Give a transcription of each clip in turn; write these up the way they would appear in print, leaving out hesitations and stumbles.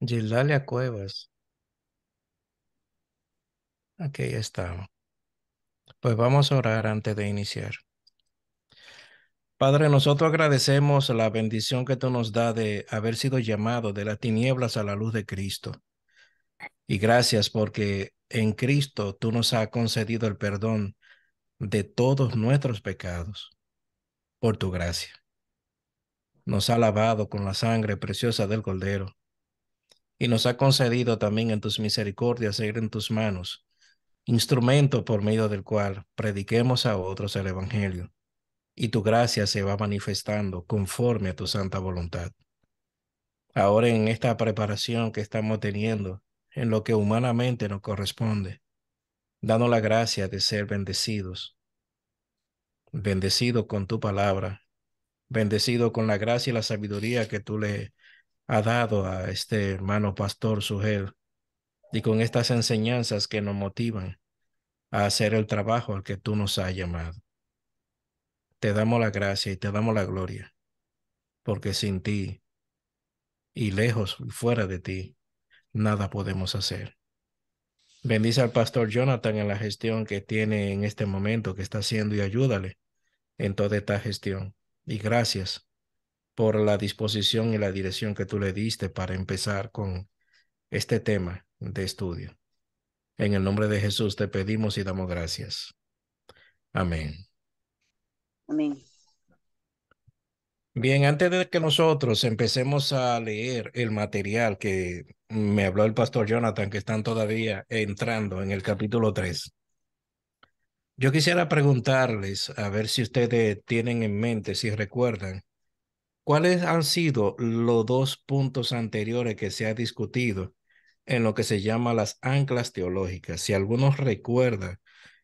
Gilalia Cuevas. Aquí está. Pues vamos a orar antes de iniciar. Padre, nosotros agradecemos la bendición que tú nos das de haber sido llamados de las tinieblas a la luz de Cristo. Y gracias porque en Cristo tú nos has concedido el perdón de todos nuestros pecados por tu gracia. Nos ha lavado con la sangre preciosa del Cordero y nos ha concedido también en tus misericordias ser en tus manos, instrumento por medio del cual prediquemos a otros el Evangelio, y tu gracia se va manifestando conforme a tu santa voluntad. Ahora en esta preparación que estamos teniendo, en lo que humanamente nos corresponde, danos la gracia de ser bendecidos, bendecidos con tu palabra, bendecidos con la gracia y la sabiduría que tú le has dado a este hermano pastor Sugel, y con estas enseñanzas que nos motivan a hacer el trabajo al que tú nos has llamado. Te damos la gracia y te damos la gloria, porque sin ti y lejos y fuera de ti, nada podemos hacer. Bendice al pastor Jonathan en la gestión que tiene en este momento, que está haciendo, y ayúdale en toda esta gestión. Y gracias por la disposición y la dirección que tú le diste para empezar con este tema de estudio. En el nombre de Jesús te pedimos y damos gracias. Amén. Amén. Bien, antes de que nosotros empecemos a leer el material que me habló el pastor Jonathan, que están todavía entrando en el capítulo 3, yo quisiera preguntarles, a ver si ustedes tienen en mente, si recuerdan, cuáles han sido los dos puntos anteriores que se ha discutido en lo que se llama las anclas teológicas. Si alguno recuerda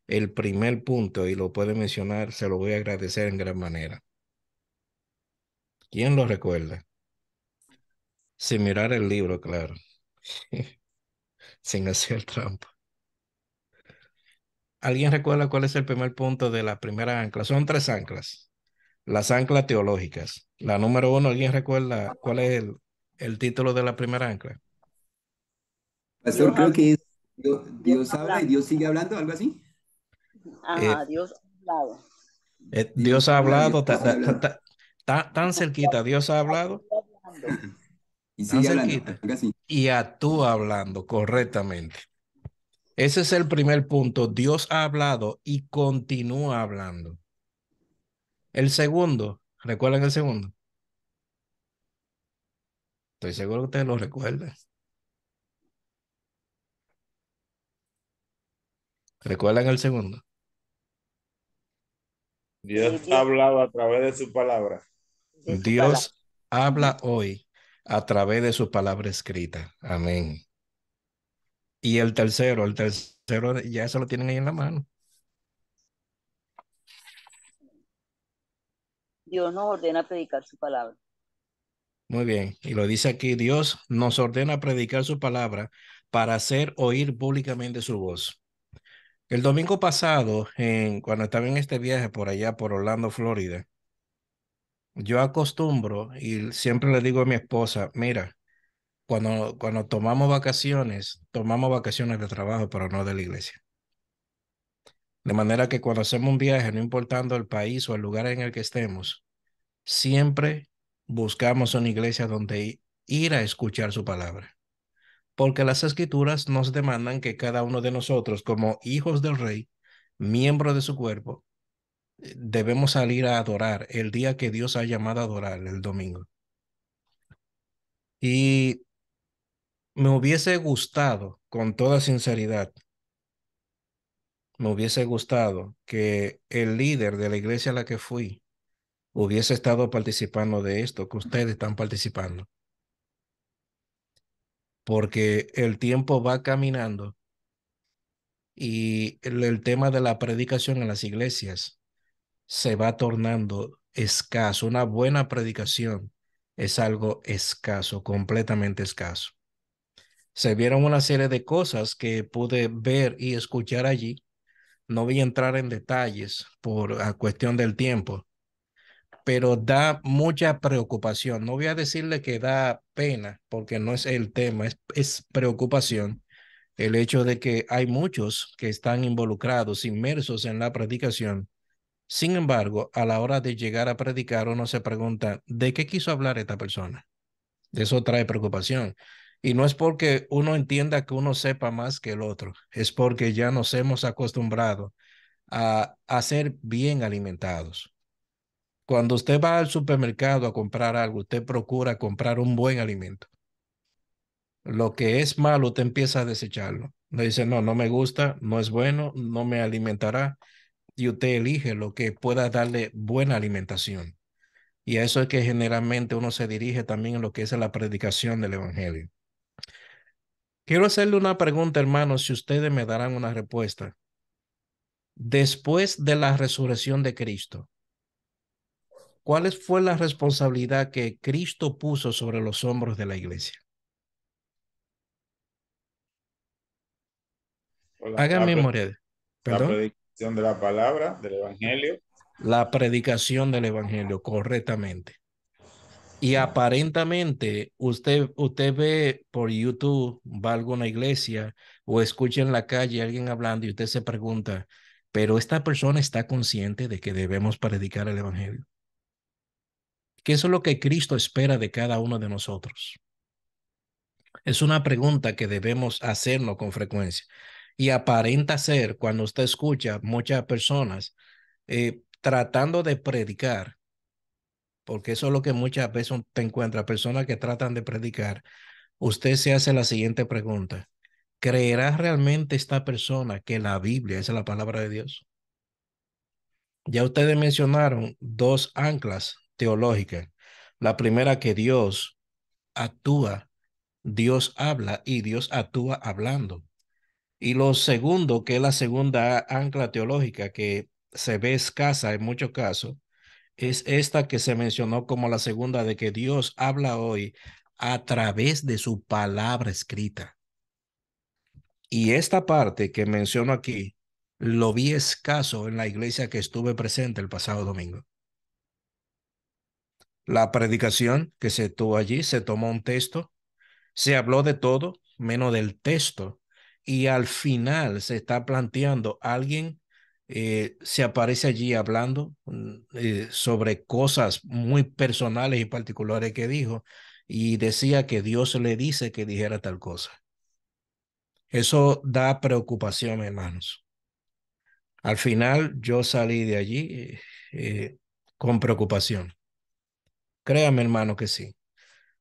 el primer punto y lo puede mencionar, se lo voy a agradecer en gran manera. ¿Quién lo recuerda? Sin mirar el libro, claro. Sin hacer trampa. ¿Alguien recuerda cuál es el primer punto de la primera ancla? Son tres anclas. Las anclas teológicas. La número uno, ¿alguien recuerda cuál es el título de la primera ancla? Dios Pastor, creo habla, que es Dios Dios habla y hablando. Dios sigue hablando, algo así. Eh, Ajá, Dios ha hablado. Dios Dios ha habla y hablado sigue hablando. tan cerquita. Dios ha hablado Hablando. Y tan sigue hablando, cerquita. algo así. Y actúa hablando correctamente. Ese es el primer punto. Dios ha hablado y continúa hablando. El segundo, ¿recuerdan el segundo? Estoy seguro que ustedes lo recuerdan. ¿Recuerdan el segundo? Dios ha Dios hablado a través de su palabra. de su palabra. Dios habla Ujú. hoy a través de su palabra escrita. Amén. Y el tercero ya eso lo tienen ahí en la mano. Dios nos ordena predicar su palabra. Muy bien. Y lo dice aquí, Dios nos ordena predicar su palabra para hacer oír públicamente su voz. El domingo pasado, cuando estaba en este viaje por allá, por Orlando, Florida, yo acostumbro y siempre le digo a mi esposa, mira, cuando tomamos vacaciones de trabajo, pero no de la iglesia. De manera que cuando hacemos un viaje, no importando el país o el lugar en el que estemos, siempre buscamos una iglesia donde ir a escuchar su palabra. Porque las escrituras nos demandan que cada uno de nosotros, como hijos del rey, miembros de su cuerpo, debemos salir a adorar el día que Dios ha llamado a adorar, el domingo. Y me hubiese gustado, con toda sinceridad, me hubiese gustado que el líder de la iglesia a la que fui hubiese estado participando de esto que ustedes están participando, porque el tiempo va caminando y el tema de la predicación en las iglesias se va tornando escaso. Una buena predicación es algo escaso, completamente escaso. Se vieron una serie de cosas que pude ver y escuchar allí. No voy a entrar en detalles por a cuestión del tiempo, pero da mucha preocupación. No voy a decirle que da pena, porque no es el tema, es preocupación el hecho de que hay muchos que están involucrados, inmersos en la predicación. Sin embargo, a la hora de llegar a predicar, uno se pregunta, ¿de qué quiso hablar esta persona? Eso trae preocupación. Y no es porque uno entienda que uno sepa más que el otro, es porque ya nos hemos acostumbrado a ser bien alimentados. Cuando usted va al supermercado a comprar algo, usted procura comprar un buen alimento. Lo que es malo, usted empieza a desecharlo. Le dice, no, no me gusta, no es bueno, no me alimentará. Y usted elige lo que pueda darle buena alimentación. Y a eso es que generalmente uno se dirige también en lo que es la predicación del evangelio. Quiero hacerle una pregunta, hermano, si ustedes me darán una respuesta. Después de la resurrección de Cristo, ¿cuál fue la responsabilidad que Cristo puso sobre los hombros de la iglesia? Haga La, memoria. la ¿Perdón? predicación de la palabra, del evangelio. La predicación del evangelio correctamente. Y aparentemente usted ve por YouTube, va a alguna iglesia o escucha en la calle a alguien hablando y usted se pregunta, pero esta persona está consciente de que debemos predicar el evangelio. ¿Qué es lo que Cristo espera de cada uno de nosotros? Es una pregunta que debemos hacernos con frecuencia. Y aparenta ser cuando usted escucha muchas personas tratando de predicar, porque eso es lo que muchas veces te encuentra, personas que tratan de predicar. Usted se hace la siguiente pregunta. ¿Creerá realmente esta persona que la Biblia es la palabra de Dios? Ya ustedes mencionaron dos anclas teológicas. La primera, que Dios actúa, Dios habla y Dios actúa hablando. Y lo segundo, que es la segunda ancla teológica que se ve escasa en muchos casos, es esta que se mencionó como la segunda, de que Dios habla hoy a través de su palabra escrita. Y esta parte que menciono aquí, lo vi escaso en la iglesia que estuve presente el pasado domingo. La predicación que se tuvo allí, se tomó un texto, se habló de todo menos del texto, y al final se está planteando alguien se aparece allí hablando sobre cosas muy personales y particulares que dijo, y decía que Dios le dice que dijera tal cosa. Eso da preocupación, hermanos. Al final yo salí de allí con preocupación. Créame, hermano, que sí.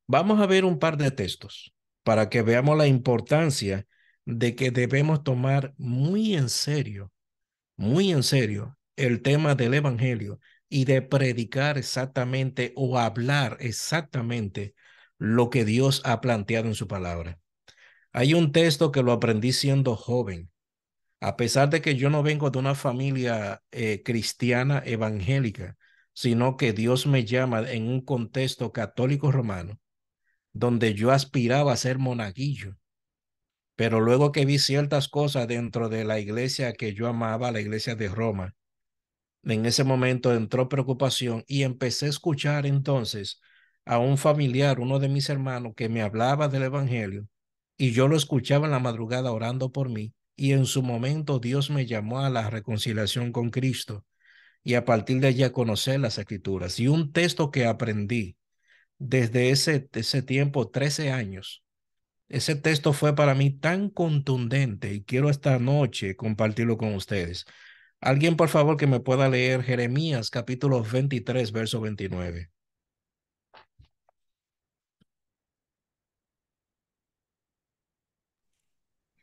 Vamos a ver un par de textos para que veamos la importancia de que debemos tomar muy en serio el tema del evangelio y de predicar exactamente o hablar exactamente lo que Dios ha planteado en su palabra. Hay un texto que lo aprendí siendo joven. A pesar de que yo no vengo de una familia cristiana evangélica, sino que Dios me llama en un contexto católico romano, donde yo aspiraba a ser monaguillo, pero luego que vi ciertas cosas dentro de la iglesia que yo amaba, la iglesia de Roma, en ese momento entró preocupación y empecé a escuchar entonces a un familiar, uno de mis hermanos, que me hablaba del evangelio y yo lo escuchaba en la madrugada orando por mí, y en su momento Dios me llamó a la reconciliación con Cristo y a partir de allí a conocer las escrituras. Y un texto que aprendí desde ese tiempo, 13 años, ese texto fue para mí tan contundente y quiero esta noche compartirlo con ustedes. Alguien, por favor, que me pueda leer Jeremías capítulo 23, verso 29.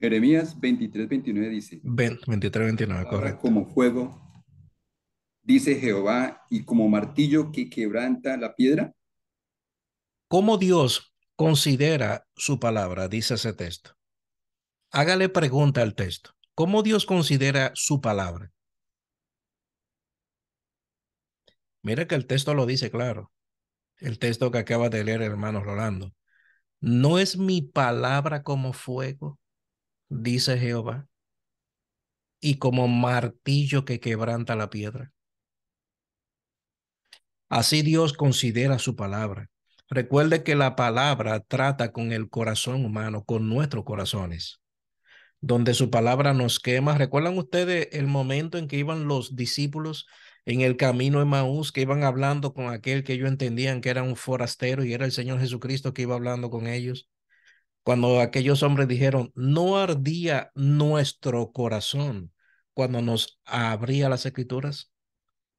Jeremías 23-29 dice, 23, 29, palabra correcto. como fuego, dice Jehová, y como martillo que quebranta la piedra. ¿Cómo Dios considera su palabra? Dice ese texto. Hágale pregunta al texto. ¿Cómo Dios considera su palabra? Mira que el texto lo dice claro. El texto que acaba de leer el hermano Rolando. ¿No es mi palabra como fuego, dice Jehová, y como martillo que quebranta la piedra? Así Dios considera su palabra. Recuerde que la palabra trata con el corazón humano, con nuestros corazones, donde su palabra nos quema. ¿Recuerdan ustedes el momento en que iban los discípulos en el camino de Maús, que iban hablando con aquel que ellos entendían que era un forastero y era el Señor Jesucristo que iba hablando con ellos? Cuando aquellos hombres dijeron, ¿no ardía nuestro corazón cuando nos abría las escrituras?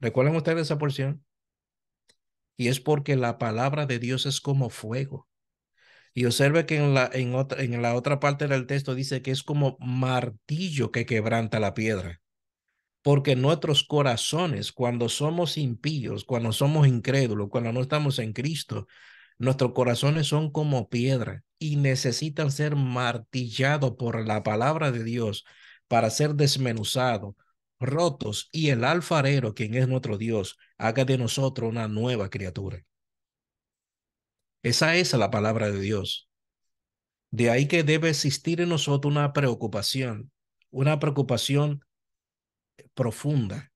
¿Recuerdan ustedes esa porción? Y es porque la palabra de Dios es como fuego. Y observe que en la otra parte del texto dice que es como martillo que quebranta la piedra. Porque nuestros corazones, cuando somos impíos, cuando somos incrédulos, cuando no estamos en Cristo, nuestros corazones son como piedra y necesitan ser martillados por la palabra de Dios para ser desmenuzados, rotos, y el alfarero, quien es nuestro Dios, haga de nosotros una nueva criatura. Esa es la palabra de Dios. De ahí que debe existir en nosotros una preocupación profunda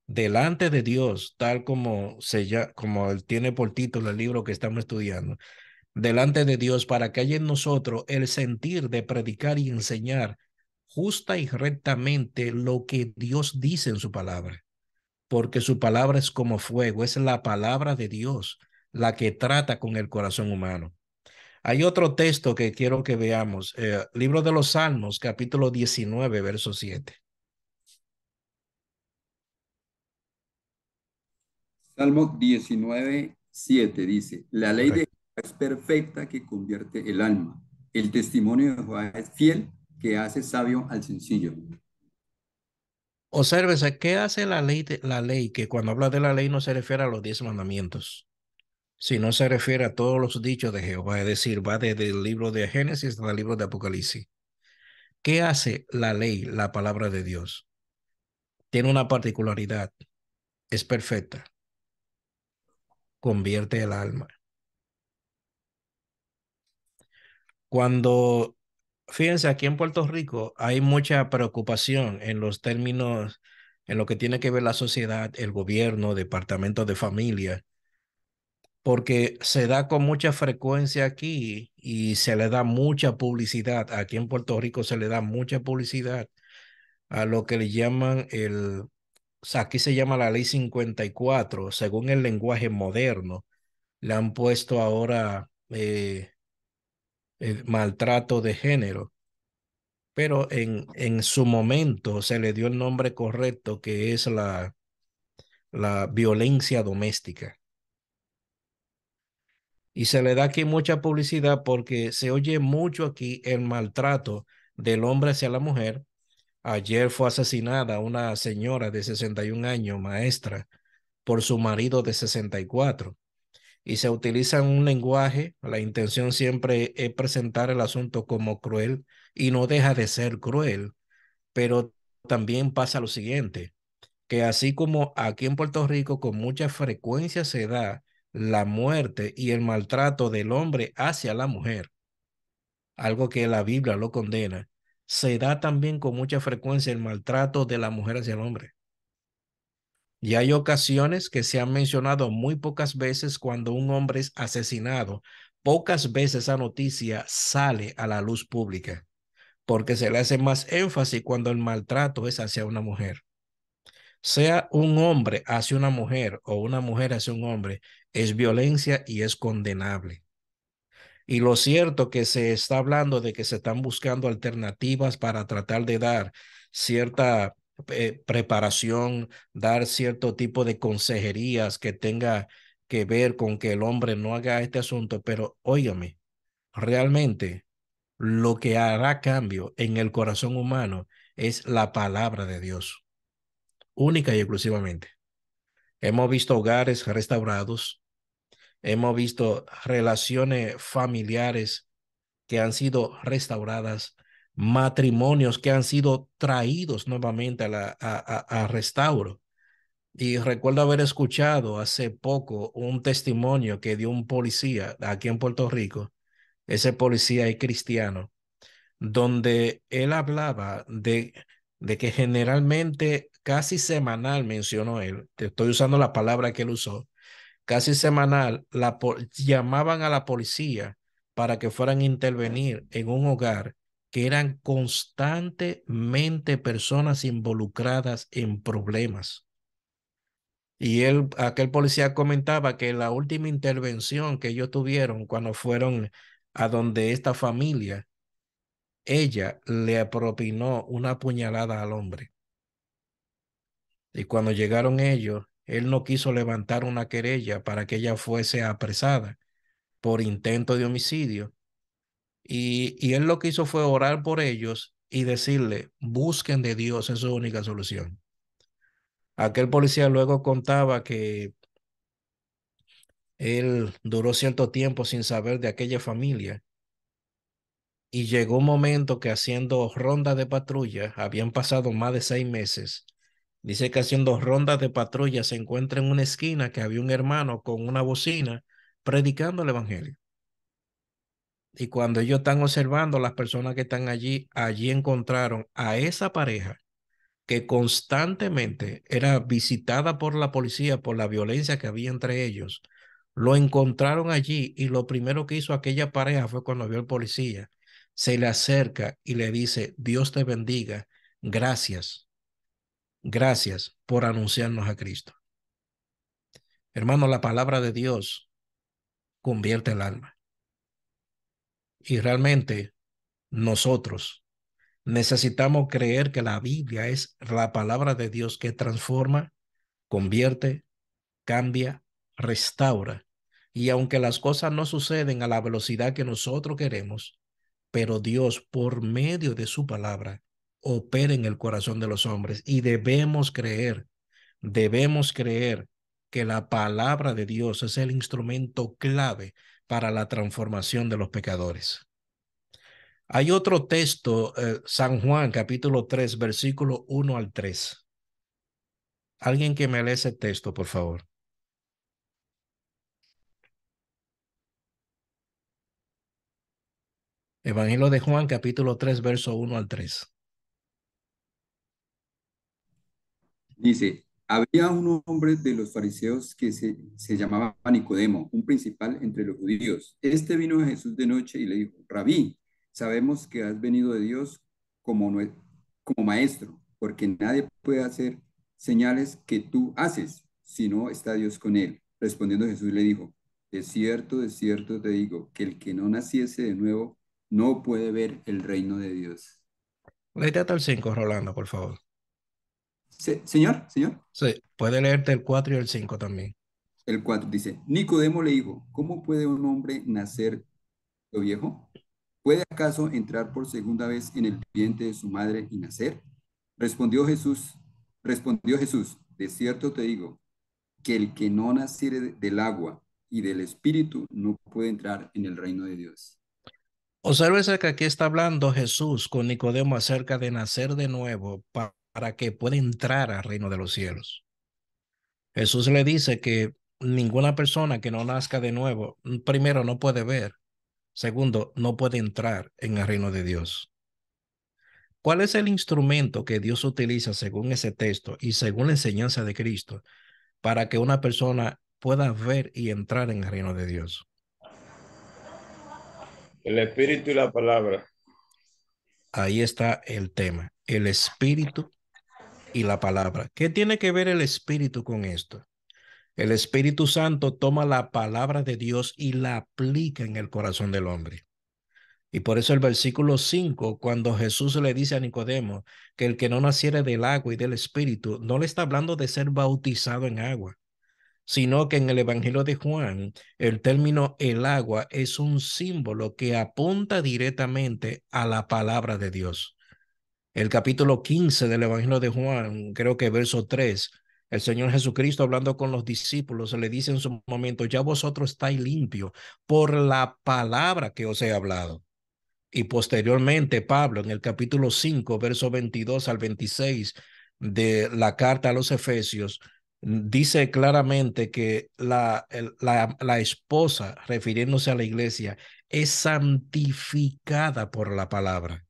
delante de Dios, tal como como él tiene por título el libro que estamos estudiando, delante de Dios, para que haya en nosotros el sentir de predicar y enseñar justa y rectamente lo que Dios dice en su palabra, porque su palabra es como fuego, es la palabra de Dios, la que trata con el corazón humano. Hay otro texto que quiero que veamos, libro de los Salmos, capítulo 19, verso 7. Salmo 19:7 dice, la ley de Correcto. Jehová es perfecta que convierte el alma. El testimonio de Jehová es fiel que hace sabio al sencillo. Obsérvese, ¿qué hace la ley? Que cuando habla de la ley no se refiere a los 10 mandamientos, sino se refiere a todos los dichos de Jehová, es decir, va desde el libro de Génesis hasta el libro de Apocalipsis. ¿Qué hace la ley, la palabra de Dios? Tiene una particularidad, es perfecta, convierte el alma. Cuando, fíjense, aquí en Puerto Rico hay mucha preocupación en los términos, en lo que tiene que ver la sociedad, el gobierno, departamento de familia, porque se da con mucha frecuencia aquí y se le da mucha publicidad. Aquí en Puerto Rico se le da mucha publicidad a lo que le llaman o sea, aquí se llama la ley 54, según el lenguaje moderno. Le han puesto ahora el maltrato de género, pero en su momento se le dio el nombre correcto, que es la violencia doméstica. Y se le da aquí mucha publicidad porque se oye mucho aquí el maltrato del hombre hacia la mujer. Ayer fue asesinada una señora de 61 años, maestra, por su marido de 64. Y se utiliza un lenguaje, la intención siempre es presentar el asunto como cruel y no deja de ser cruel, pero también pasa lo siguiente, que así como aquí en Puerto Rico con mucha frecuencia se da la muerte y el maltrato del hombre hacia la mujer, algo que la Biblia lo condena, se da también con mucha frecuencia el maltrato de la mujer hacia el hombre. Y hay ocasiones que se han mencionado muy pocas veces cuando un hombre es asesinado. Pocas veces esa noticia sale a la luz pública, porque se le hace más énfasis cuando el maltrato es hacia una mujer. Sea un hombre hacia una mujer o una mujer hacia un hombre, es violencia y es condenable. Y lo cierto que se está hablando de que se están buscando alternativas para tratar de dar cierta preparación, dar cierto tipo de consejerías que tenga que ver con que el hombre no haga este asunto, pero óigame, realmente lo que hará cambio en el corazón humano es la palabra de Dios, única y exclusivamente. Hemos visto hogares restaurados, hemos visto relaciones familiares que han sido restauradas, matrimonios que han sido traídos nuevamente a restauro. Y recuerdo haber escuchado hace poco un testimonio que dio un policía aquí en Puerto Rico. Ese policía es cristiano, donde él hablaba de que generalmente, casi semanal, mencionó él, te estoy usando la palabra que él usó, casi semanal, llamaban a la policía para que fueran a intervenir en un hogar que eran constantemente personas involucradas en problemas. Y aquel policía comentaba que la última intervención que ellos tuvieron cuando fueron a donde esta familia, ella le propinó una puñalada al hombre. Y cuando llegaron ellos, él no quiso levantar una querella para que ella fuese apresada por intento de homicidio. Y él lo que hizo fue orar por ellos y decirle, busquen de Dios, esa es su única solución. Aquel policía luego contaba que él duró cierto tiempo sin saber de aquella familia y llegó un momento que haciendo rondas de patrulla, habían pasado más de 6 meses. Dice que haciendo rondas de patrulla se encuentra en una esquina que había un hermano con una bocina predicando el evangelio. Y cuando ellos están observando, las personas que están allí encontraron a esa pareja que constantemente era visitada por la policía por la violencia que había entre ellos. Lo encontraron allí y lo primero que hizo aquella pareja fue cuando vio al policía, se le acerca y le dice, Dios te bendiga, gracias, gracias por anunciarnos a Cristo. Hermano, la palabra de Dios convierte el alma. Y realmente nosotros necesitamos creer que la Biblia es la palabra de Dios que transforma, convierte, cambia, restaura. Y aunque las cosas no suceden a la velocidad que nosotros queremos, pero Dios, por medio de su palabra, opera en el corazón de los hombres y debemos creer que la palabra de Dios es el instrumento clave para la transformación de los pecadores. Hay otro texto, San Juan, capítulo 3, versículo 1 al 3. Alguien que me lee ese texto, por favor. Evangelio de Juan, capítulo 3, verso 1 al 3. Dice, había un hombre de los fariseos que se llamaba Nicodemo, un principal entre los judíos. Este vino a Jesús de noche y le dijo, Rabí, sabemos que has venido de Dios como, como maestro, porque nadie puede hacer señales que tú haces, si no está Dios con él. Respondiendo Jesús le dijo, de cierto te digo, que el que no naciese de nuevo no puede ver el reino de Dios. Léete hasta el 5, Rolando, por favor. Señor, señor. Sí, puede leerte el 4 y el 5 también. El 4 dice, Nicodemo le dijo, ¿cómo puede un hombre nacer de viejo? ¿Puede acaso entrar por segunda vez en el vientre de su madre y nacer? Respondió Jesús, respondió Jesús, de cierto te digo, que el que no naciere del agua y del espíritu no puede entrar en el reino de Dios. Obsérvese que aquí está hablando Jesús con Nicodemo acerca de nacer de nuevo para que pueda entrar al reino de los cielos. Jesús le dice que ninguna persona que no nazca de nuevo, primero, no puede ver. Segundo, no puede entrar en el reino de Dios. ¿Cuál es el instrumento que Dios utiliza según ese texto y según la enseñanza de Cristo para que una persona pueda ver y entrar en el reino de Dios? El Espíritu y la palabra. Ahí está el tema, el Espíritu y la palabra. ¿Qué tiene que ver el Espíritu con esto? El Espíritu Santo toma la palabra de Dios y la aplica en el corazón del hombre. Y por eso el versículo 5, cuando Jesús le dice a Nicodemo que el que no naciere del agua y del Espíritu, no le está hablando de ser bautizado en agua, sino que en el Evangelio de Juan, el término el agua es un símbolo que apunta directamente a la palabra de Dios. El capítulo 15 del Evangelio de Juan, creo que verso 3, el Señor Jesucristo hablando con los discípulos le dice en su momento, ya vosotros estáis limpios por la palabra que os he hablado. Y posteriormente Pablo en el capítulo 5, verso 22 al 26 de la carta a los Efesios, dice claramente que la esposa, refiriéndose a la iglesia, es santificada por la palabra.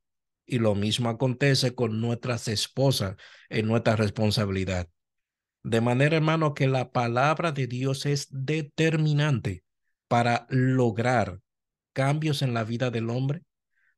Y lo mismo acontece con nuestras esposas en nuestra responsabilidad. De manera, hermano, que la palabra de Dios es determinante para lograr cambios en la vida del hombre,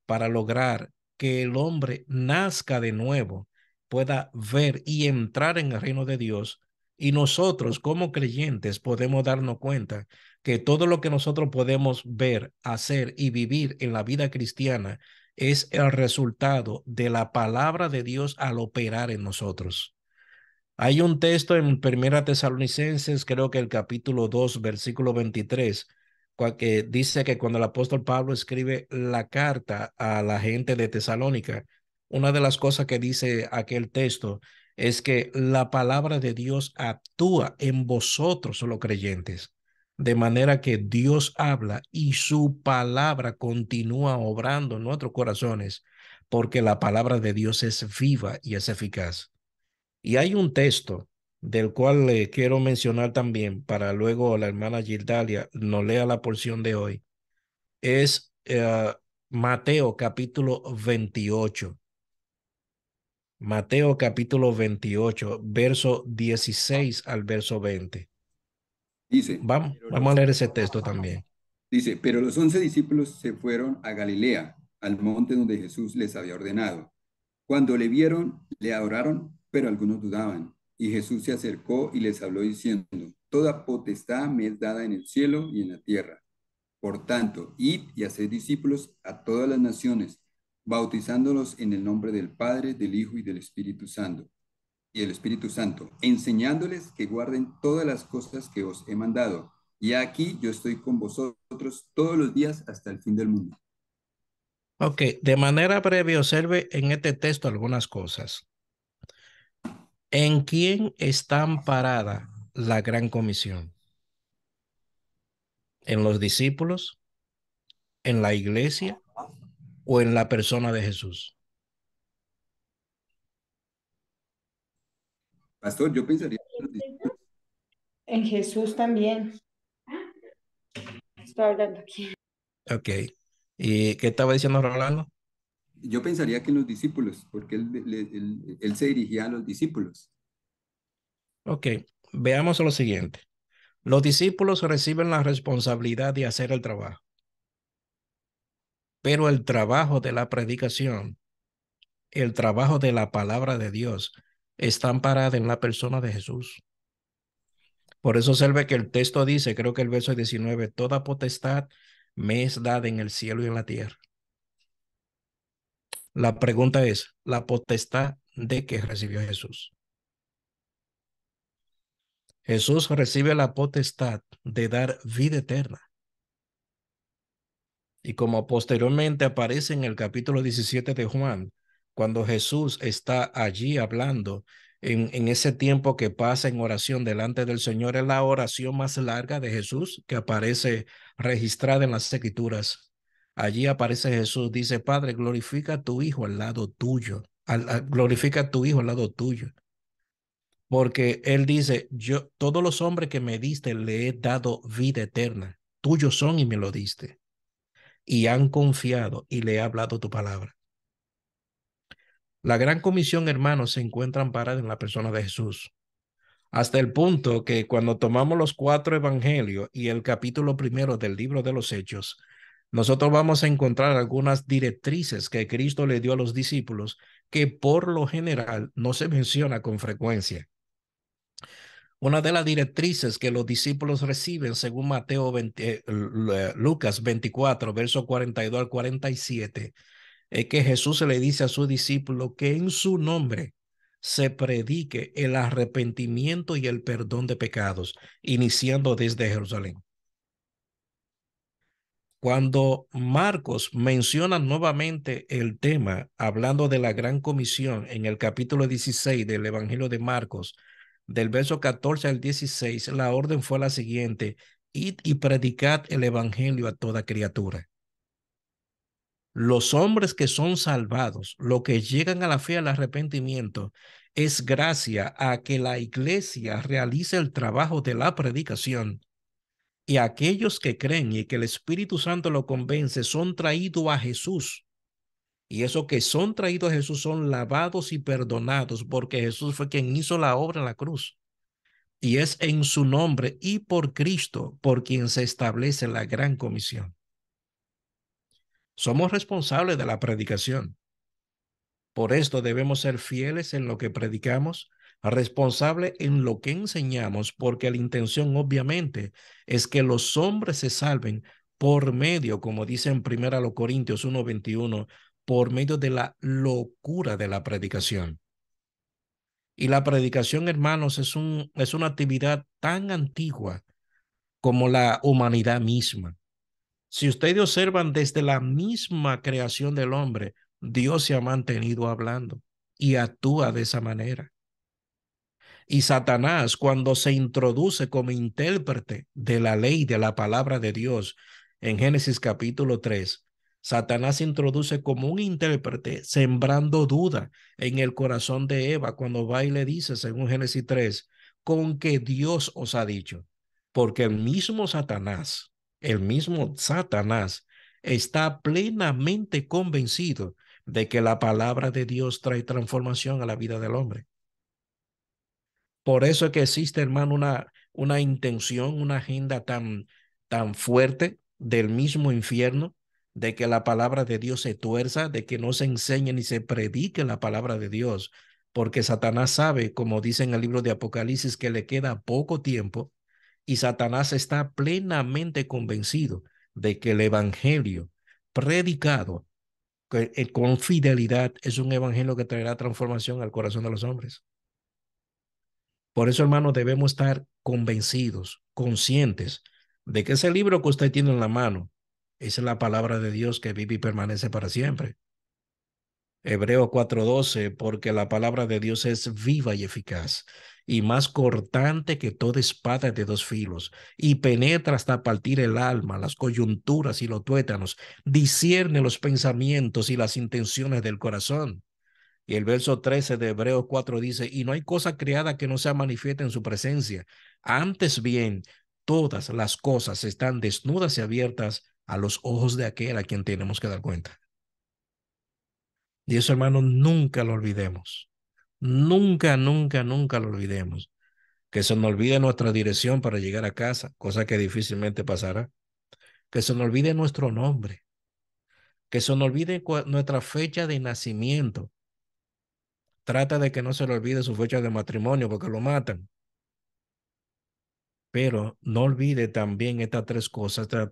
para lograr que el hombre nazca de nuevo, pueda ver y entrar en el reino de Dios. Y nosotros como creyentes podemos darnos cuenta que todo lo que nosotros podemos ver, hacer y vivir en la vida cristiana es el resultado de la palabra de Dios al operar en nosotros. Hay un texto en Primera Tesalonicenses, creo que el capítulo 2, versículo 23, que dice que cuando el apóstol Pablo escribe la carta a la gente de Tesalónica, una de las cosas que dice aquel texto es que la palabra de Dios actúa en vosotros, los creyentes, de manera que Dios habla y su palabra continúa obrando en nuestros corazones, porque la palabra de Dios es viva y es eficaz. Y hay un texto del cual le quiero mencionar también para luego la hermana Gildalia nos lea la porción de hoy. Es Mateo capítulo 28. Mateo capítulo 28, verso 16 al verso 20. Dice, Vamos a leer ese texto también. pero los 11 discípulos se fueron a Galilea, al monte donde Jesús les había ordenado. Cuando le vieron, le adoraron, pero algunos dudaban. Y Jesús se acercó y les habló diciendo, toda potestad me es dada en el cielo y en la tierra. Por tanto, id y haced discípulos a todas las naciones, bautizándolos en el nombre del Padre, del Hijo y del Espíritu Santo, enseñándoles que guarden todas las cosas que os he mandado. Y aquí yo estoy con vosotros todos los días hasta el fin del mundo. Ok, de manera breve observe en este texto algunas cosas. ¿En quién está amparada la gran comisión? ¿En los discípulos? ¿En la iglesia? ¿O en la persona de Jesús? Pastor, yo pensaría que los discípulos, En Jesús también. Estoy hablando aquí. Ok. ¿Y qué estaba diciendo Rolando? yo pensaría que en los discípulos, porque él se dirigía a los discípulos. Ok. Veamos lo siguiente. Los discípulos reciben la responsabilidad de hacer el trabajo, pero el trabajo de la predicación, el trabajo de la palabra de Dios, está amparada en la persona de Jesús. Por eso se ve que el texto dice, creo que el verso 19, toda potestad me es dada en el cielo y en la tierra. La pregunta es, ¿la potestad de qué recibió Jesús? Jesús recibe la potestad de dar vida eterna. Y como posteriormente aparece en el capítulo 17 de Juan, cuando Jesús está allí hablando en ese tiempo que pasa en oración delante del Señor, es la oración más larga de Jesús que aparece registrada en las Escrituras. Allí aparece Jesús, dice, Padre, glorifica a tu Hijo al lado tuyo, glorifica a tu Hijo al lado tuyo. Porque él dice, yo, todos los hombres que me diste le he dado vida eterna, tuyos son y me lo diste y han confiado y le he hablado tu palabra. La gran comisión, hermanos, se encuentra amparada en la persona de Jesús. Hasta el punto que cuando tomamos los 4 evangelios y el capítulo 1 del libro de los Hechos, nosotros vamos a encontrar algunas directrices que Cristo le dio a los discípulos que por lo general no se menciona con frecuencia. Una de las directrices que los discípulos reciben según Lucas 24, verso 42 al 47, es que Jesús le dice a su discípulo que en su nombre se predique el arrepentimiento y el perdón de pecados, iniciando desde Jerusalén. Cuando Marcos menciona nuevamente el tema, hablando de la gran comisión en el capítulo 16 del Evangelio de Marcos, del verso 14 al 16, la orden fue la siguiente: id y predicad el Evangelio a toda criatura. Los hombres que son salvados, los que llegan a la fe al arrepentimiento, es gracias a que la iglesia realice el trabajo de la predicación. Y aquellos que creen y que el Espíritu Santo lo convence son traídos a Jesús. Y esos que son traídos a Jesús son lavados y perdonados porque Jesús fue quien hizo la obra en la cruz. Y es en su nombre y por Cristo por quien se establece la gran comisión. Somos responsables de la predicación. Por esto debemos ser fieles en lo que predicamos, responsables en lo que enseñamos, porque la intención obviamente es que los hombres se salven por medio, como dice en 1 Corintios 1:21, por medio de la locura de la predicación. Y la predicación, hermanos, es una actividad tan antigua como la humanidad misma. Si ustedes observan desde la misma creación del hombre, Dios se ha mantenido hablando y actúa de esa manera. Y Satanás, cuando se introduce como intérprete de la ley, de la palabra de Dios, en Génesis capítulo 3, Satanás se introduce como un intérprete, sembrando duda en el corazón de Eva cuando va y le dice, según Génesis 3, con que Dios os ha dicho. Porque el mismo Satanás está plenamente convencido de que la palabra de Dios trae transformación a la vida del hombre. Por eso es que existe, hermano, una intención, una agenda tan fuerte del mismo infierno, de que la palabra de Dios se tuerza, de que no se enseñe ni se predique la palabra de Dios, porque Satanás sabe, como dice en el libro de Apocalipsis, que le queda poco tiempo y Satanás está plenamente convencido de que el evangelio predicado con fidelidad es un evangelio que traerá transformación al corazón de los hombres. Por eso, hermano, debemos estar convencidos, conscientes de que ese libro que usted tiene en la mano es la palabra de Dios que vive y permanece para siempre. Hebreo 4:12, porque la palabra de Dios es viva y eficaz y más cortante que toda espada de dos filos y penetra hasta partir el alma, las coyunturas y los tuétanos, discierne los pensamientos y las intenciones del corazón. Y el verso 13 de Hebreos 4 dice, y no hay cosa creada que no sea manifiesta en su presencia. Antes bien, todas las cosas están desnudas y abiertas a los ojos de aquel a quien tenemos que dar cuenta. Y eso, hermano, nunca lo olvidemos. Nunca, nunca, nunca lo olvidemos. Que se nos olvide nuestra dirección para llegar a casa, cosa que difícilmente pasará. Que se nos olvide nuestro nombre. Que se nos olvide nuestra fecha de nacimiento. Trata de que no se le olvide su fecha de matrimonio porque lo matan. Pero no olvide también estas tres cosas, estas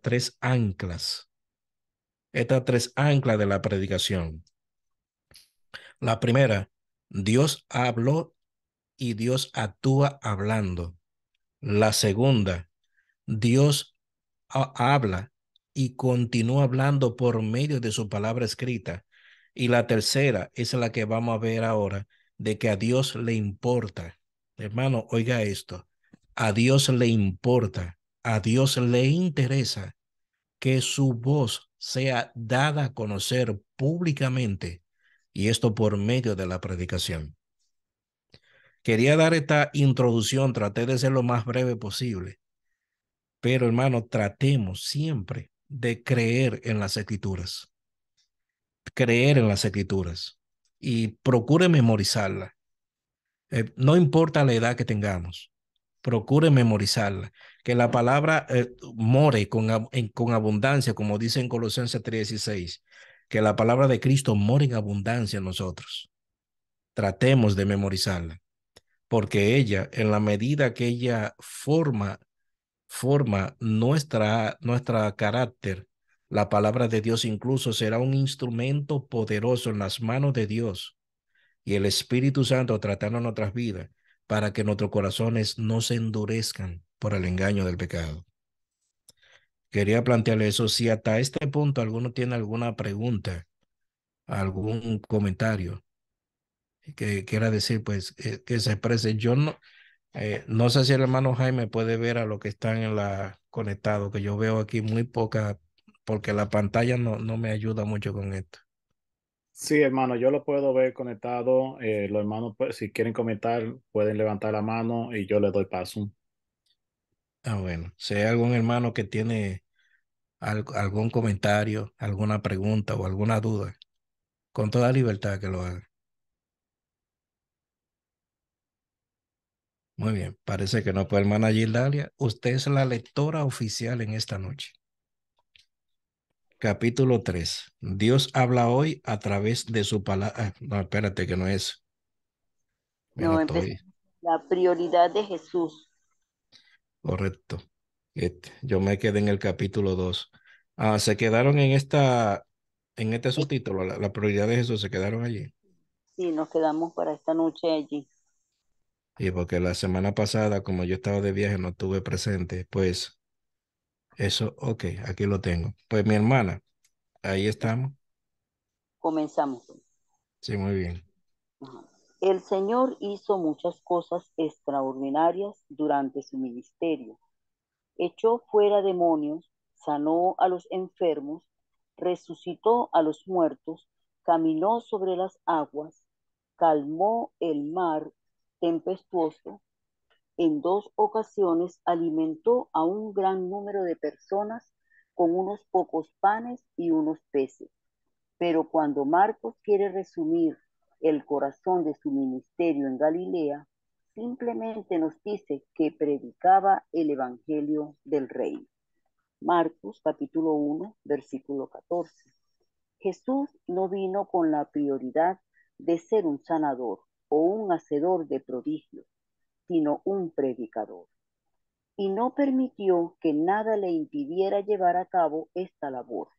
tres anclas de la predicación. La primera, Dios habló y Dios actúa hablando. La segunda, Dios habla y continúa hablando por medio de su palabra escrita. Y la tercera es la que vamos a ver ahora, de que a Dios le importa. Hermano, oiga esto. A Dios le importa, a Dios le interesa que su voz sea dada a conocer públicamente, y esto por medio de la predicación. Quería dar esta introducción, traté de ser lo más breve posible, pero hermano, tratemos siempre de creer en las escrituras, y procure memorizarla. No importa la edad que tengamos, procure memorizarla, que la palabra more con abundancia, como dice en Colosenses 3:16, que la palabra de Cristo more en abundancia en nosotros. Tratemos de memorizarla, porque ella, en la medida que ella forma nuestra carácter, la palabra de Dios incluso será un instrumento poderoso en las manos de Dios y el Espíritu Santo tratando nuestras vidas para que nuestros corazones no se endurezcan por el engaño del pecado. Quería plantearle eso. Si hasta este punto alguno tiene alguna pregunta, algún comentario que quiera decir, pues que se exprese. Yo no sé si el hermano Jaime puede ver a los que están en la conectado, que yo veo aquí muy poca, porque la pantalla no me ayuda mucho con esto. Sí, hermano, yo lo puedo ver conectado. Los hermanos, pues, si quieren comentar, pueden levantar la mano y yo le doy paso. Bueno, si hay algún hermano que tiene algún comentario, alguna pregunta o alguna duda, con toda libertad que lo haga. Muy bien, parece que no, pues hermana Gildalia, usted es la lectora oficial en esta noche. Capítulo 3. Dios habla hoy a través de su palabra. No, espérate, que no es. Me la No, estoy. empezamos. La prioridad de Jesús. Correcto. Yo me quedé en el capítulo 2. Se quedaron en este Eh, subtítulo, la prioridad de Jesús, se quedaron allí. Sí, nos quedamos para esta noche allí. Y porque la semana pasada, como yo estaba de viaje, no estuve presente, pues eso, ok, aquí lo tengo. Pues mi hermana, ahí estamos. Comenzamos. Sí, muy bien. Ajá. El Señor hizo muchas cosas extraordinarias durante su ministerio. Echó fuera demonios, sanó a los enfermos, resucitó a los muertos, caminó sobre las aguas, calmó el mar tempestuoso. En 2 ocasiones alimentó a un gran número de personas con unos pocos panes y unos peces. Pero cuando Marcos quiere resumir el corazón de su ministerio en Galilea, simplemente nos dice que predicaba el Evangelio del Reino. Marcos capítulo 1, versículo 14. Jesús no vino con la prioridad de ser un sanador o un hacedor de prodigios, sino un predicador. Y no permitió que nada le impidiera llevar a cabo esta labor.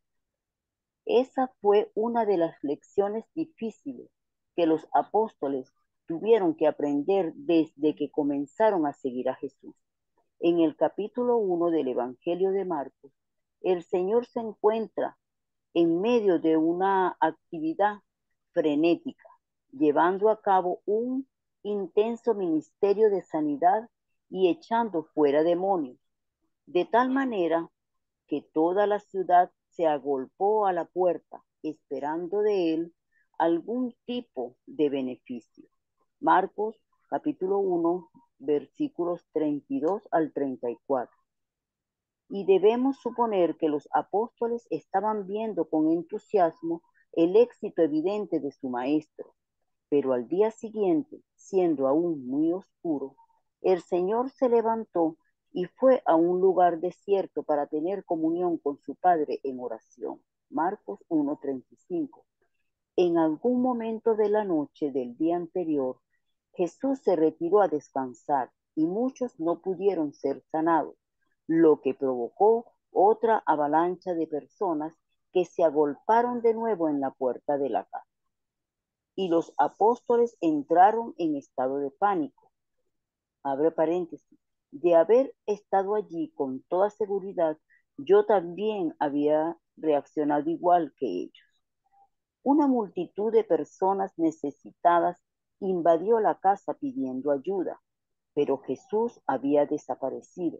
Esa fue una de las lecciones difíciles que los apóstoles tuvieron que aprender desde que comenzaron a seguir a Jesús. En el capítulo 1 del Evangelio de Marcos, el Señor se encuentra en medio de una actividad frenética, llevando a cabo un intenso ministerio de sanidad y echando fuera demonios, de tal manera que toda la ciudad se agolpó a la puerta, esperando de él algún tipo de beneficio. Marcos capítulo 1, versículos 32 al 34. Y debemos suponer que los apóstoles estaban viendo con entusiasmo el éxito evidente de su maestro. Pero al día siguiente, siendo aún muy oscuro, el Señor se levantó y fue a un lugar desierto para tener comunión con su Padre en oración. Marcos 1:35. En algún momento de la noche del día anterior, Jesús se retiró a descansar y muchos no pudieron ser sanados, lo que provocó otra avalancha de personas que se agolparon de nuevo en la puerta de la casa. Y los apóstoles entraron en estado de pánico. Abre paréntesis. De haber estado allí con toda seguridad, yo también había reaccionado igual que ellos. Una multitud de personas necesitadas invadió la casa pidiendo ayuda, pero Jesús había desaparecido.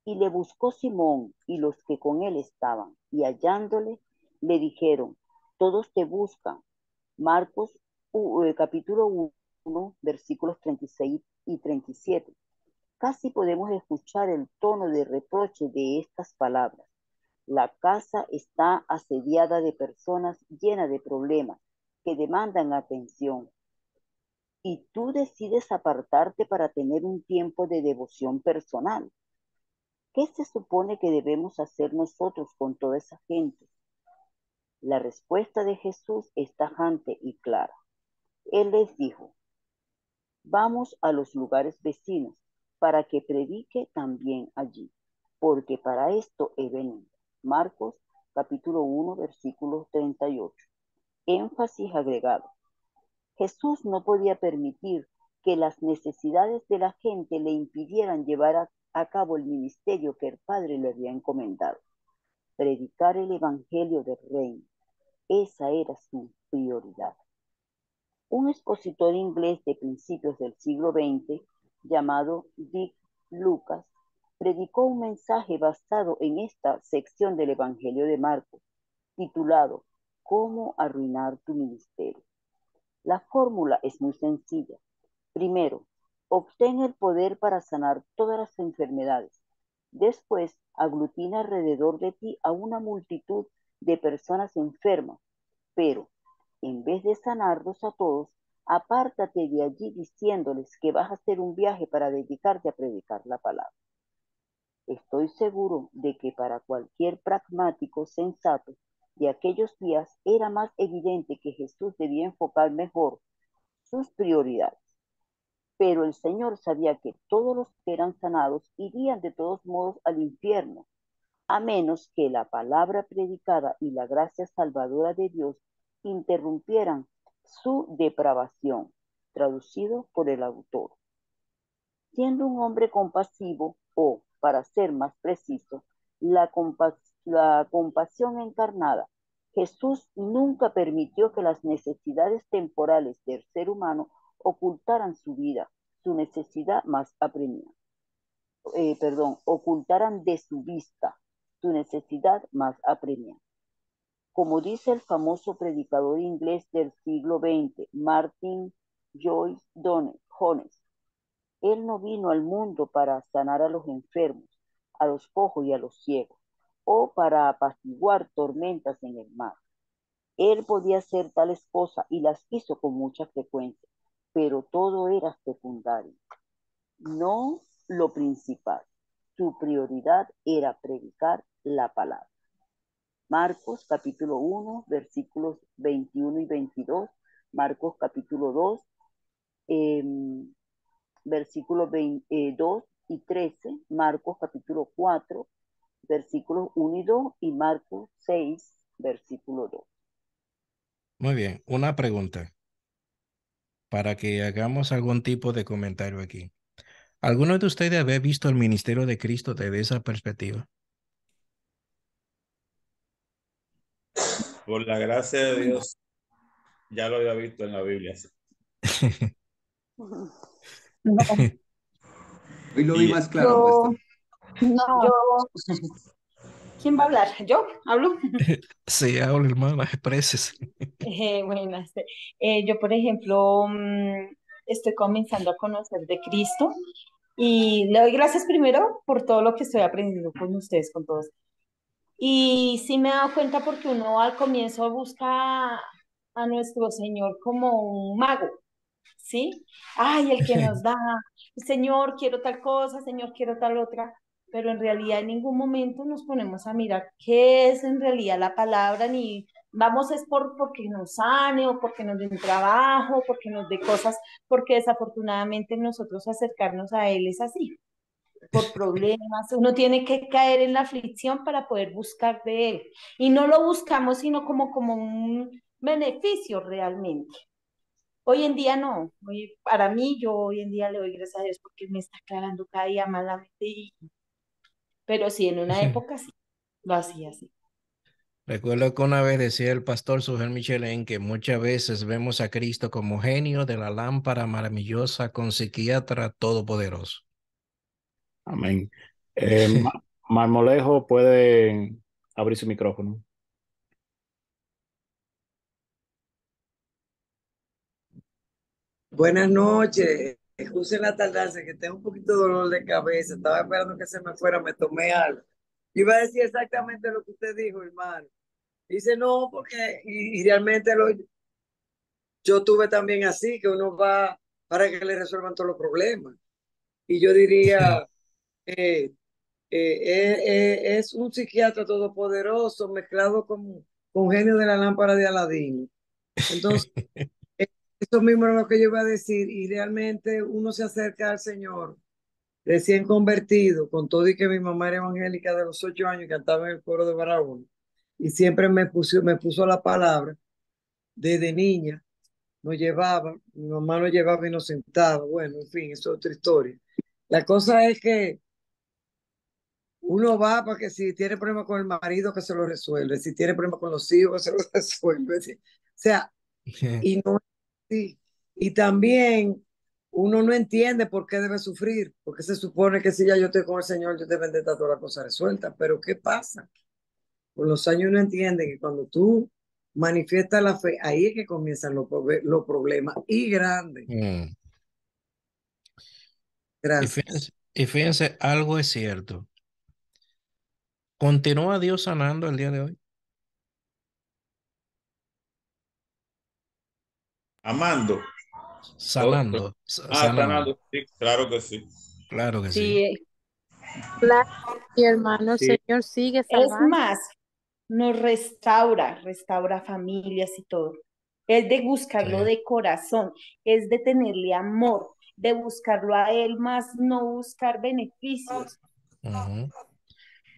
Y le buscó Simón y los que con él estaban, y hallándole, le dijeron, todos te buscan. Marcos capítulo 1, versículos 36 y 37. Casi podemos escuchar el tono de reproche de estas palabras. La casa está asediada de personas llenas de problemas que demandan atención. Y tú decides apartarte para tener un tiempo de devoción personal. ¿Qué se supone que debemos hacer nosotros con toda esa gente? La respuesta de Jesús es tajante y clara. Él les dijo, vamos a los lugares vecinos para que predique también allí, porque para esto he venido. Marcos capítulo 1, versículo 38. Énfasis agregado. Jesús no podía permitir que las necesidades de la gente le impidieran llevar a cabo el ministerio que el Padre le había encomendado. Predicar el Evangelio del Reino. Esa era su prioridad. Un expositor inglés de principios del siglo XX, llamado Dick Lucas, predicó un mensaje basado en esta sección del Evangelio de Marcos, titulado ¿Cómo arruinar tu ministerio? La fórmula es muy sencilla. Primero, obtén el poder para sanar todas las enfermedades. Después, aglutina alrededor de ti a una multitud de personas enfermas, pero en vez de sanarlos a todos, apártate de allí diciéndoles que vas a hacer un viaje para dedicarte a predicar la palabra. Estoy seguro de que para cualquier pragmático sensato de aquellos días era más evidente que Jesús debía enfocar mejor sus prioridades. Pero el Señor sabía que todos los que eran sanados irían de todos modos al infierno, a menos que la palabra predicada y la gracia salvadora de Dios interrumpieran su depravación, traducido por el autor. Siendo un hombre compasivo, o, para ser más preciso, la compasión encarnada, Jesús nunca permitió que las necesidades temporales del ser humano ocultaran su vida, su necesidad más apremiante. Ocultaran de su vista su necesidad más apremiante. Como dice el famoso predicador inglés del siglo XX, Martin Jones, él no vino al mundo para sanar a los enfermos, a los cojos y a los ciegos, o para apaciguar tormentas en el mar. Él podía hacer tales cosas y las hizo con mucha frecuencia, pero todo era secundario, no lo principal. Su prioridad era predicar la palabra. Marcos capítulo 1, versículos 21 y 22, Marcos capítulo 2, versículos 2 y 13, Marcos capítulo 4, versículos 1 y 2, y Marcos 6, versículo 2. Muy bien, una pregunta para que hagamos algún tipo de comentario aquí. ¿Alguno de ustedes había visto el ministerio de Cristo desde esa perspectiva? Por la gracia de Dios, ya lo había visto en la Biblia. No, Hoy lo vi Y más claro, yo, pastor. yo, ¿quién va a hablar? ¿Yo? ¿Hablo? Sí, ahora hermano, expreses. Buenas. Yo, por ejemplo, estoy comenzando a conocer de Cristo y le doy gracias primero por todo lo que estoy aprendiendo con ustedes, con todos. Y sí me he dado cuenta porque uno al comienzo busca a nuestro Señor como un mago, ¿sí? Ay, el que nos da, Señor, quiero tal cosa, Señor, quiero tal otra, pero en realidad en ningún momento nos ponemos a mirar qué es en realidad la palabra, ni vamos es porque nos sane o porque nos dé un trabajo, porque nos dé cosas, porque desafortunadamente nosotros acercarnos a Él es así, por problemas, uno tiene que caer en la aflicción para poder buscar de Él, y no lo buscamos sino como un beneficio realmente. Hoy en día no. Para mí, yo hoy en día le doy gracias a Dios porque me está aclarando cada día más la mente. Pero sí, en una época sí, lo hacía así. Recuerdo que una vez decía el pastor Sujel Michelén que muchas veces vemos a Cristo como genio de la lámpara maravillosa con psiquiatra todopoderoso. Amén. Marmolejo puede abrir su micrófono. Buenas noches. Excusen la tardanza, que tengo un poquito de dolor de cabeza. Estaba esperando que se me fuera, me tomé algo. Iba a decir exactamente lo que usted dijo, hermano. Dice no, porque y realmente yo tuve también así, que uno va para que le resuelvan todos los problemas. Y yo diría, eh, es un psiquiatra todopoderoso mezclado con genio de la lámpara de Aladino. Entonces, eso mismo es lo que yo iba a decir. Y realmente uno se acerca al Señor recién convertido, con todo y que mi mamá era evangélica de los 8 años y cantaba en el coro de Barahona. Y siempre me puso la palabra desde niña. Nos llevaba, mi mamá nos llevaba y nos sentaba. Bueno, en fin, eso es otra historia. La cosa es que uno va para que si tiene problema con el marido, que se lo resuelve. Si tiene problema con los hijos, que se lo resuelve. ¿Sí? O sea, y no es así. Y también uno no entiende por qué debe sufrir, porque se supone que si ya yo estoy con el Señor, yo deben de estar todas las cosas resueltas. Pero ¿qué pasa? Con los años uno entiende que cuando tú manifiestas la fe, ahí es que comienzan los problemas y grandes. Mm. Gracias. Y fíjense, algo es cierto. ¿Continúa Dios sanando el día de hoy? amando. Ok. Sanando. Sanando, sí, claro que sí. Claro que sí. Sí, Claro, y hermano, el Sí, Señor sigue es salvando. más, nos restaura, restaura familias y todo. Es de buscarlo Sí. de corazón, es de tenerle amor, de buscarlo a él más, no buscar beneficios. Ujú.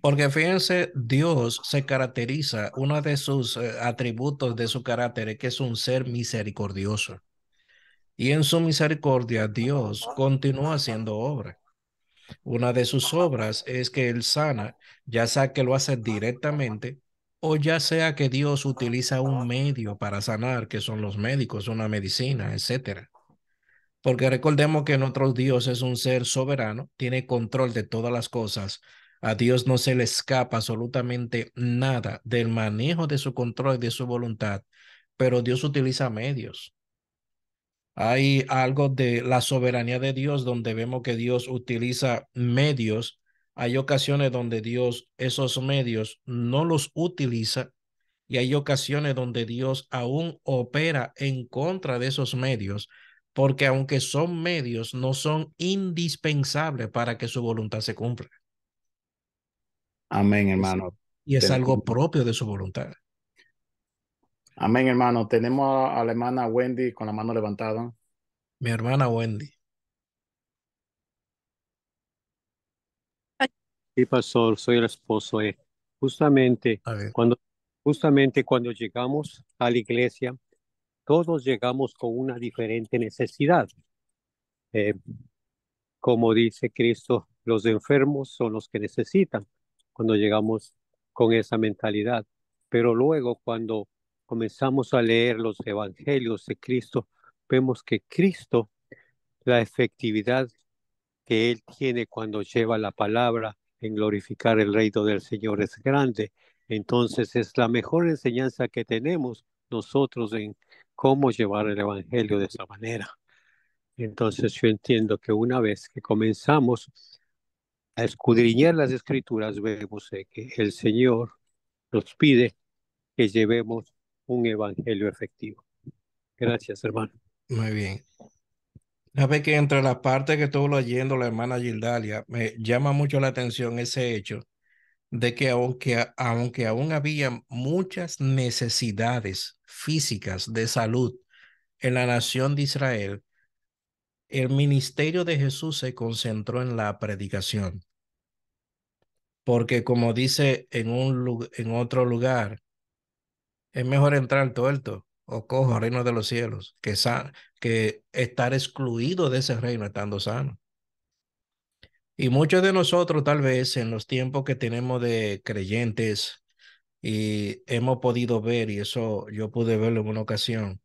Porque fíjense, Dios se caracteriza, uno de sus atributos de su carácter es que es un ser misericordioso. Y en su misericordia, Dios continúa haciendo obra. Una de sus obras es que Él sana, ya sea que lo hace directamente o ya sea que Dios utiliza un medio para sanar, que son los médicos, una medicina, etcétera. Porque recordemos que nuestro Dios es un ser soberano, tiene control de todas las cosas. A Dios no se le escapa absolutamente nada del manejo de su control y de su voluntad, pero Dios utiliza medios. Hay algo de la soberanía de Dios donde vemos que Dios utiliza medios. Hay ocasiones donde Dios esos medios no los utiliza y hay ocasiones donde Dios aún opera en contra de esos medios, porque aunque son medios, no son indispensables para que su voluntad se cumpla. amén, Es- hermano. Y es Ten- algo propio de su voluntad. Amén, hermano. Tenemos a la hermana Wendy con la mano levantada. Mi hermana Wendy. Sí, pastor, soy el esposo. Justamente A ver. cuando, justamente cuando llegamos a la iglesia, todos llegamos con una diferente necesidad. Eh, como dice Cristo, los enfermos son los que necesitan cuando llegamos con esa mentalidad. Pero luego cuando comenzamos a leer los evangelios de Cristo, vemos que Cristo, la efectividad que Él tiene cuando lleva la palabra en glorificar el reino del Señor es grande. Entonces es la mejor enseñanza que tenemos nosotros en cómo llevar el Evangelio de esa manera. Entonces yo entiendo que una vez que comenzamos a escudriñar las escrituras, vemos que el Señor nos pide que llevemos un Evangelio efectivo. Gracias, hermano. Muy bien. Sabe que entre las partes que estuvo leyendo la hermana Gildalia, me llama mucho la atención ese hecho de que aunque aún había muchas necesidades físicas de salud en la nación de Israel, el ministerio de Jesús se concentró en la predicación, porque como dice en otro lugar, es mejor entrar tuerto o cojo al reino de los cielos que estar excluido de ese reino estando sano. Y muchos de nosotros tal vez en los tiempos que tenemos de creyentes y hemos podido ver, y eso yo pude verlo en una ocasión,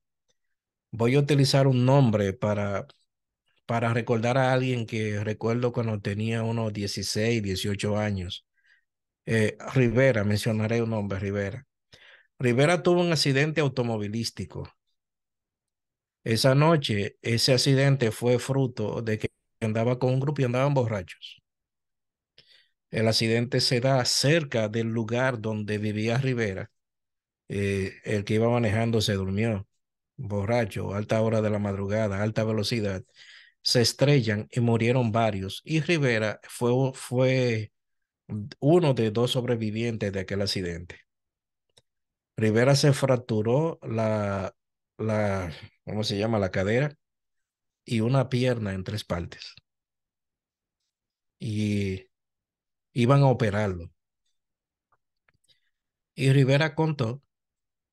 voy a utilizar un nombre para recordar a alguien que recuerdo cuando tenía unos 16 18 años. Rivera, mencionaré un nombre, Rivera. Rivera tuvo un accidente automovilístico. Esa noche, ese accidente fue fruto de que andaba con un grupo y andaban borrachos. El accidente se da cerca del lugar donde vivía Rivera. El que iba manejando se durmió, borracho, alta hora de la madrugada, alta velocidad. Se estrellan y murieron varios. Y Rivera fue uno de dos sobrevivientes de aquel accidente. Rivera se fracturó la, ¿cómo se llama? La cadera y una pierna en tres partes. Y iban a operarlo. Y Rivera contó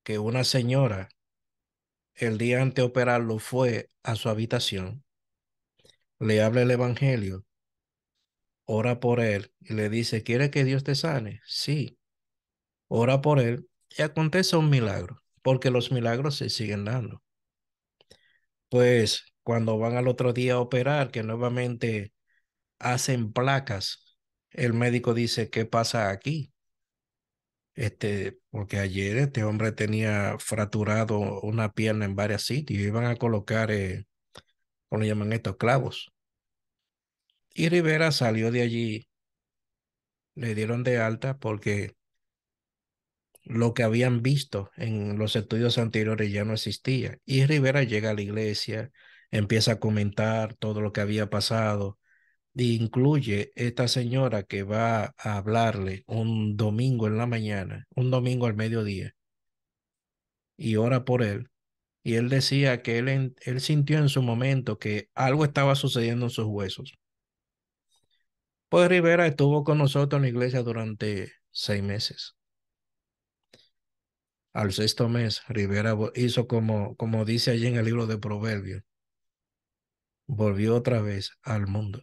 que una señora el día antes de operarlo fue a su habitación, le habla el evangelio, ora por él y le dice, ¿quiere que Dios te sane? Sí, ora por él y acontece un milagro, porque los milagros se siguen dando. Pues cuando van al otro día a operar, que nuevamente hacen placas, el médico dice, ¿qué pasa aquí? Porque ayer este hombre tenía fracturado una pierna en varios sitios y iban a colocar, ¿cómo le llaman estos? Clavos. Y Rivera salió de allí, le dieron de alta porque lo que habían visto en los estudios anteriores ya no existía. Y Rivera llega a la iglesia empieza a comentar todo lo que había pasado. E incluye esta señora que va a hablarle un domingo en la mañana, un domingo al mediodía, y ora por él. Y él decía que él sintió en su momento que algo estaba sucediendo en sus huesos. Pues Rivera estuvo con nosotros en la iglesia durante 6 meses. Al sexto mes, Rivera hizo como dice allí en el libro de Proverbios, volvió otra vez al mundo.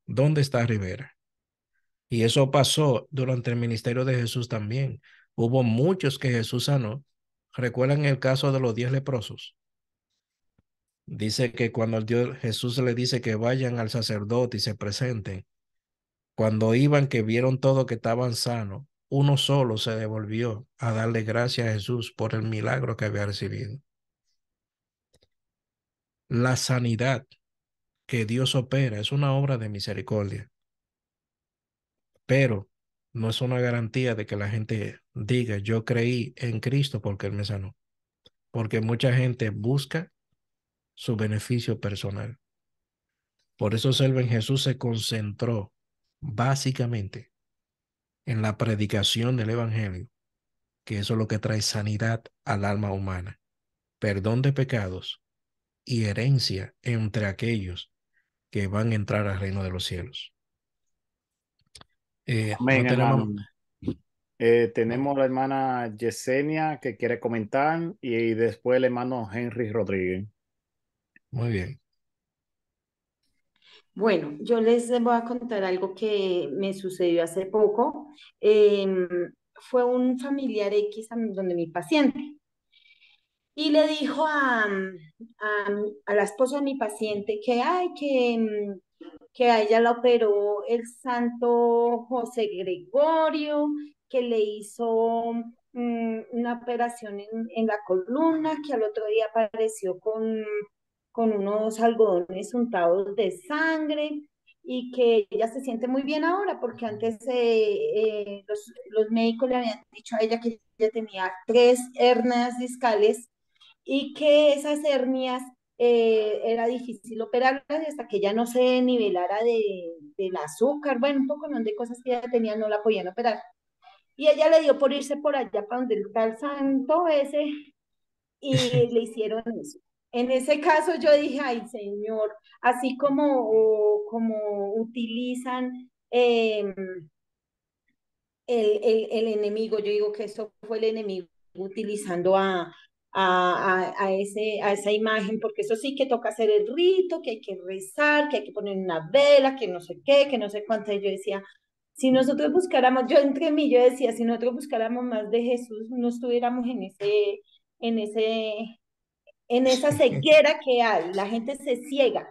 ¿Dónde está Rivera? Y eso pasó durante el ministerio de Jesús también. Hubo muchos que Jesús sanó. ¿Recuerdan el caso de los 10 leprosos? Dice que cuando Jesús le dice que vayan al sacerdote y se presenten, cuando iban que vieron todo que estaban sanos, uno solo se devolvió a darle gracias a Jesús por el milagro que había recibido. La sanidad que Dios opera es una obra de misericordia, pero no es una garantía de que la gente diga, yo creí en Cristo porque Él me sanó, porque mucha gente busca su beneficio personal. Por eso Selva Jesús se concentró básicamente en la predicación del Evangelio, que eso es lo que trae sanidad al alma humana, perdón de pecados y herencia entre aquellos que van a entrar al reino de los cielos. No Amén, tenemos... hermano. Tenemos la hermana Yesenia que quiere comentar y después el hermano Henry Rodríguez. Muy bien. Bueno, yo les voy a contar algo que me sucedió hace poco. Em, Fue un familiar X donde mi paciente y le dijo a la esposa de mi paciente que, ay, que a ella la operó el santo José Gregorio, que le hizo una operación en la columna, que al otro día apareció con unos algodones untados de sangre y que ella se siente muy bien ahora, porque antes los médicos le habían dicho a ella que ella tenía 3 hernias discales y que esas hernias era difícil operarlas y hasta que ella no se nivelara del azúcar, bueno, un poco ¿no? de cosas que ella tenía, no la podían operar. Y ella le dio por irse por allá para donde está el santo ese y le hicieron eso. En ese caso yo dije, ay señor, así como utilizan el enemigo, yo digo que eso fue el enemigo utilizando a esa imagen, porque eso sí que toca hacer el rito, que hay que rezar, que hay que poner una vela, que no sé qué, que no sé cuánto. Y yo decía, si nosotros buscáramos, yo entre mí, yo decía, si nosotros buscáramos más de Jesús, no estuviéramos en ese, en esa ceguera que hay, la gente se ciega.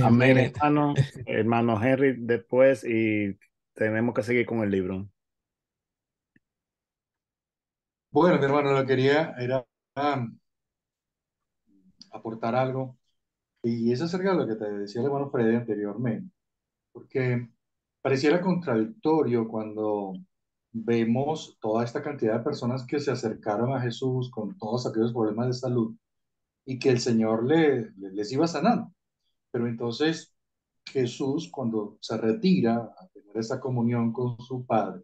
Amén, Miren, hermano. Hermano Henry después y tenemos que seguir con el libro. Bueno, mi hermano, lo que quería era aportar algo, y es acerca de lo que te decía el hermano Freddy anteriormente, porque pareciera contradictorio cuando vemos toda esta cantidad de personas que se acercaron a Jesús con todos aquellos problemas de salud y que el Señor les iba sanando. Pero entonces Jesús, cuando se retira a tener esa comunión con su Padre,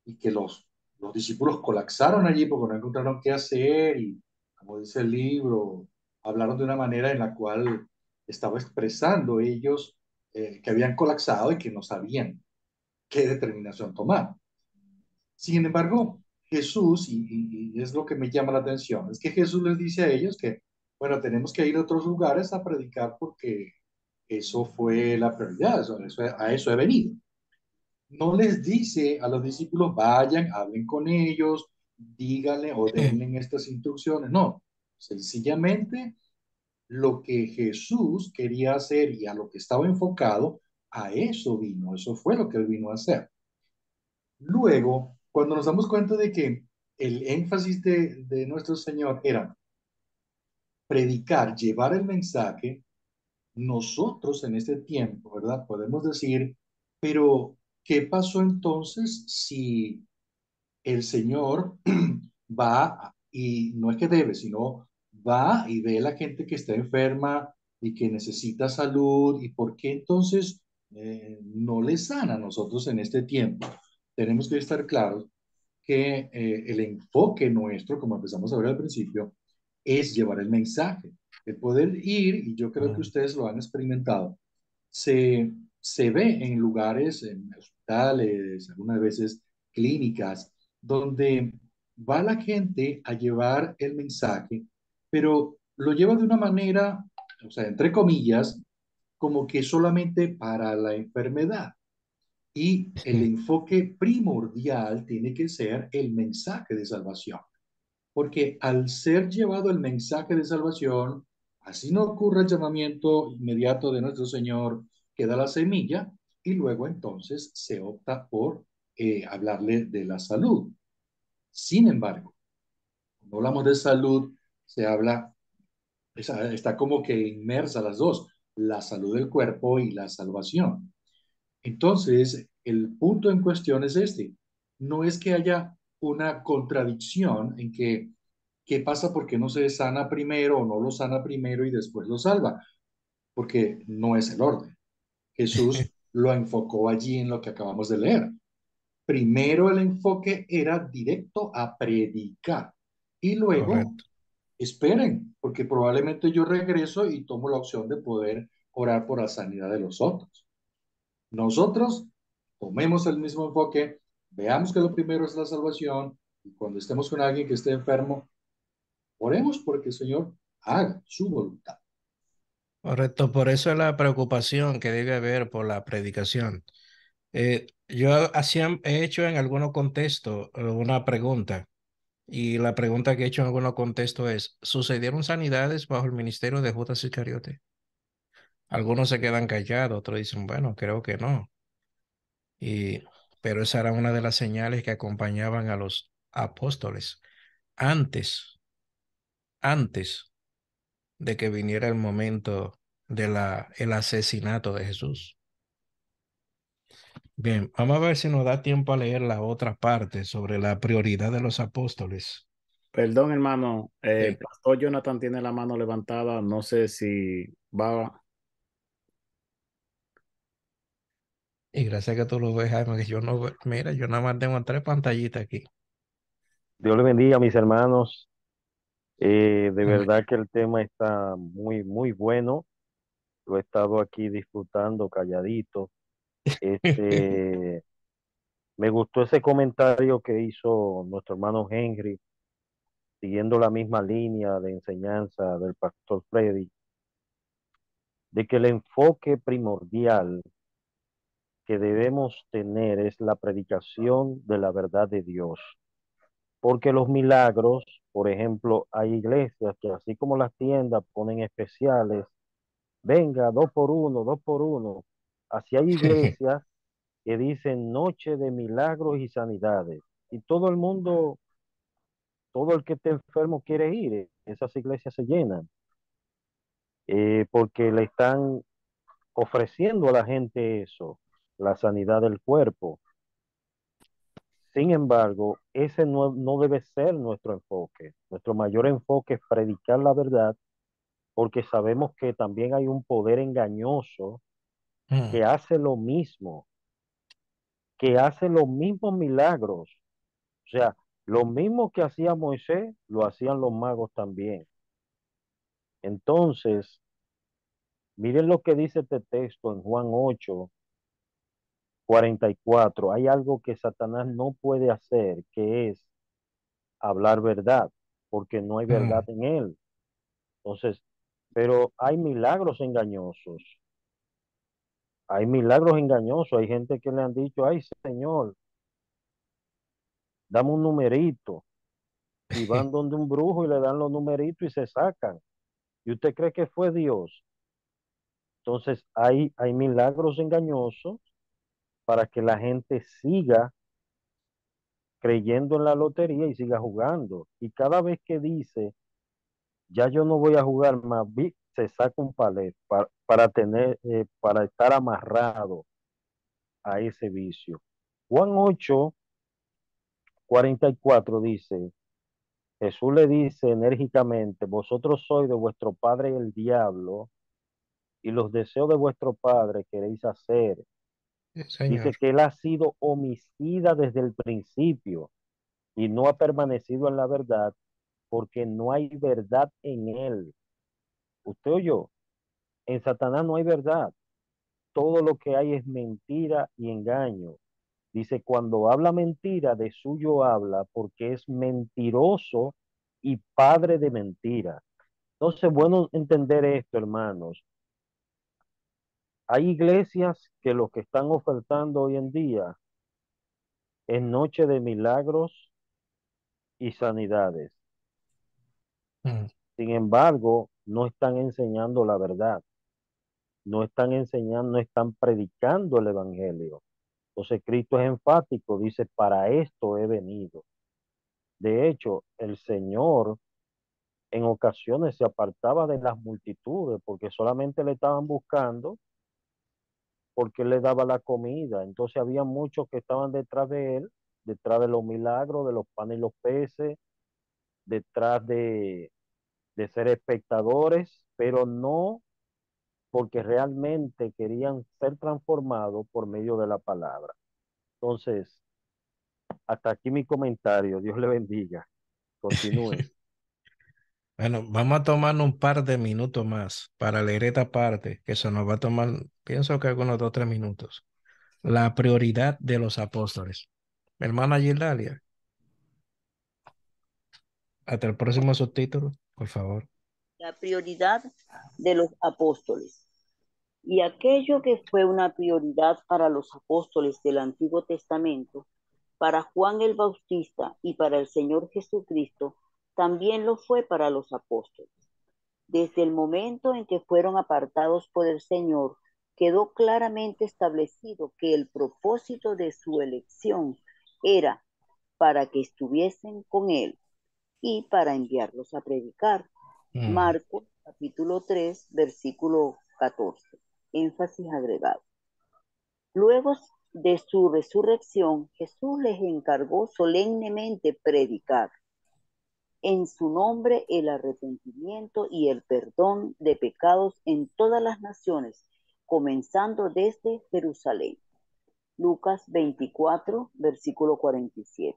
y que los discípulos colapsaron allí porque no encontraron qué hacer y, como dice el libro, hablaron de una manera en la cual estaba expresando ellos que habían colapsado y que no sabían qué determinación tomar. Sin embargo, Jesús, y es lo que me llama la atención, es que Jesús les dice a ellos que, bueno, tenemos que ir a otros lugares a predicar porque eso fue la prioridad, a eso he venido. No les dice a los discípulos, vayan, hablen con ellos, díganle o denle estas instrucciones. No, sencillamente lo que Jesús quería hacer y a lo que estaba enfocado, a eso vino, eso fue lo que él vino a hacer. Luego, cuando nos damos cuenta de que el énfasis de nuestro Señor era predicar, llevar el mensaje, nosotros en este tiempo, ¿verdad? Podemos decir, pero ¿qué pasó entonces si el Señor va y no es que debe, sino va y ve a la gente que está enferma y que necesita salud y por qué entonces no le sana a nosotros en este tiempo. Tenemos que estar claros que el enfoque nuestro, como empezamos a ver al principio, es llevar el mensaje, el poder ir, y yo creo que Mm. ustedes lo han experimentado, se ve en lugares, en hospitales, algunas veces clínicas, donde va la gente a llevar el mensaje, pero lo lleva de una manera, o sea, entre comillas, como que solamente para la enfermedad. Y el Sí, enfoque primordial tiene que ser el mensaje de salvación, porque al ser llevado el mensaje de salvación, así no ocurre el llamamiento inmediato de nuestro Señor que da la semilla y luego entonces se opta por hablarle de la salud. Sin embargo, cuando hablamos de salud, se habla, está como que inmersa las dos, la salud del cuerpo y la salvación. Entonces, el punto en cuestión es este. No es que haya una contradicción en que qué pasa porque no se sana primero o no lo sana primero y después lo salva, porque no es el orden. Jesús lo enfocó allí en lo que acabamos de leer. Primero el enfoque era directo a predicar y luego correcto. esperen, porque probablemente yo regreso y tomo la opción de poder orar por la sanidad de los otros. Nosotros tomemos el mismo enfoque, veamos que lo primero es la salvación y cuando estemos con alguien que esté enfermo, oremos porque el Señor haga su voluntad. Correcto, por eso es la preocupación que debe haber por la predicación. Yo he hecho en algunos contextos una pregunta, y la pregunta que he hecho en algunos contextos es, ¿sucedieron sanidades bajo el ministerio de Judas Iscariote? Algunos se quedan callados, otros dicen, bueno, creo que no. Y, pero esa era una de las señales que acompañaban a los apóstoles antes, antes de que viniera el momento el asesinato de Jesús. Bien, vamos a ver si nos da tiempo a leer la otra parte sobre la prioridad de los apóstoles. Perdón, hermano. Sí. Pastor Jonathan tiene la mano levantada. No sé si va. Y gracias a que tú lo ves, Jaime, que yo no, mira, yo nada más tengo tres pantallitas aquí. Dios le bendiga, mis hermanos. De Amén. verdad que el tema está muy, muy bueno. Lo he estado aquí disfrutando calladito. Este, me gustó ese comentario que hizo nuestro hermano Henry, siguiendo la misma línea de enseñanza del pastor Freddy, de que el enfoque primordial que debemos tener es la predicación de la verdad de Dios. Porque los milagros, por ejemplo, hay iglesias que así como las tiendas ponen especiales, venga, dos por uno, dos por uno. Así hay iglesias que dicen noche de milagros y sanidades. Y todo el mundo, todo el que esté enfermo quiere ir. Esas iglesias se llenan porque le están ofreciendo a la gente eso, la sanidad del cuerpo. Sin embargo, ese no debe ser nuestro enfoque. Nuestro mayor enfoque es predicar la verdad porque sabemos que también hay un poder engañoso Mm, que hace los mismos milagros. O sea, lo mismo que hacía Moisés, lo hacían los magos también. Entonces, miren lo que dice este texto en Juan 8:44. Hay algo que Satanás no puede hacer, que es hablar verdad, porque no hay verdad mm. en él. Entonces, pero hay milagros engañosos. Hay milagros engañosos. Hay gente que le han dicho, ay, Señor, dame un numerito. Y van donde un brujo y le dan los numeritos y se sacan. ¿Y usted cree que fue Dios? Entonces hay milagros engañosos para que la gente siga creyendo en la lotería y siga jugando. Y cada vez que dice, ya yo no voy a jugar más, se saca un palet para estar amarrado a ese vicio. Juan 8:44 dice, Jesús le dice enérgicamente, vosotros sois de vuestro padre el diablo, y los deseos de vuestro padre queréis hacer. Sí, señor. Dice que él ha sido homicida desde el principio y no ha permanecido en la verdad porque no hay verdad en él. Usted oyó, en Satanás no hay verdad. Todo lo que hay es mentira y engaño. Dice, cuando habla mentira, de suyo habla porque es mentiroso y padre de mentira. Entonces, bueno entender esto, hermanos. Hay iglesias que lo que están ofertando hoy en día es noche de milagros y sanidades. Mm. Sin embargo, no están enseñando la verdad, no están enseñando, no están predicando el evangelio. Entonces Cristo es enfático, dice, para esto he venido. De hecho, el Señor en ocasiones se apartaba de las multitudes porque solamente le estaban buscando porque él le daba la comida. Entonces había muchos que estaban detrás de él, detrás de los milagros, de los panes y los peces, detrás de ser espectadores, pero no porque realmente querían ser transformados por medio de la palabra. Entonces, hasta aquí mi comentario. Dios le bendiga. Continúe. Bueno, vamos a tomar un par de minutos más para leer esta parte, que se nos va a tomar, pienso que algunos 2 o 3 minutos. La prioridad de los apóstoles. Hermana Gildalia, hasta el próximo subtítulo, por favor. La prioridad de los apóstoles. Y aquello que fue una prioridad para los apóstoles del Antiguo Testamento, para Juan el Bautista y para el Señor Jesucristo, también lo fue para los apóstoles. Desde el momento en que fueron apartados por el Señor, quedó claramente establecido que el propósito de su elección era para que estuviesen con Él y para enviarlos a predicar. Marcos capítulo 3, versículo 14. Énfasis agregado. Luego de su resurrección, Jesús les encargó solemnemente predicar en su nombre el arrepentimiento y el perdón de pecados en todas las naciones, comenzando desde Jerusalén. Lucas 24, versículo 47.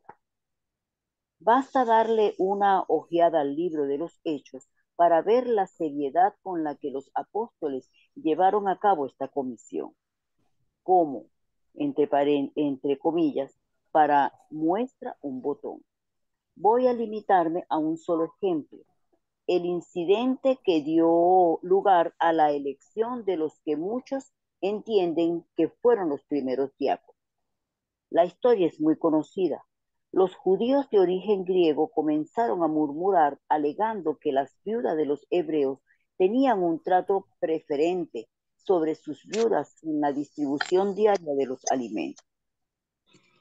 Basta darle una ojeada al libro de los Hechos para ver la seriedad con la que los apóstoles llevaron a cabo esta comisión. Como, entre comillas, para muestra un botón. Voy a limitarme a un solo ejemplo. El incidente que dio lugar a la elección de los que muchos entienden que fueron los primeros diáconos. La historia es muy conocida. Los judíos de origen griego comenzaron a murmurar alegando que las viudas de los hebreos tenían un trato preferente sobre sus viudas en la distribución diaria de los alimentos.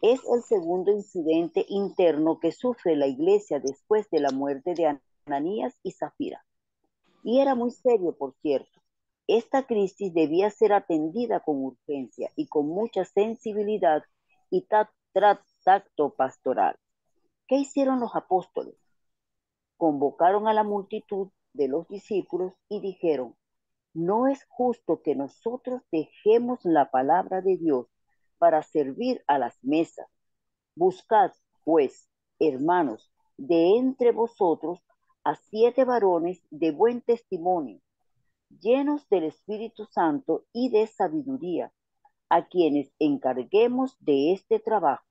Es el segundo incidente interno que sufre la iglesia después de la muerte de Ananías y Zafira. Y era muy serio, por cierto. Esta crisis debía ser atendida con urgencia y con mucha sensibilidad y tacto pastoral. ¿Qué hicieron los apóstoles? Convocaron a la multitud de los discípulos y dijeron, no es justo que nosotros dejemos la palabra de Dios para servir a las mesas. Buscad, pues, hermanos, de entre vosotros a 7 varones de buen testimonio, llenos del Espíritu Santo y de sabiduría, a quienes encarguemos de este trabajo,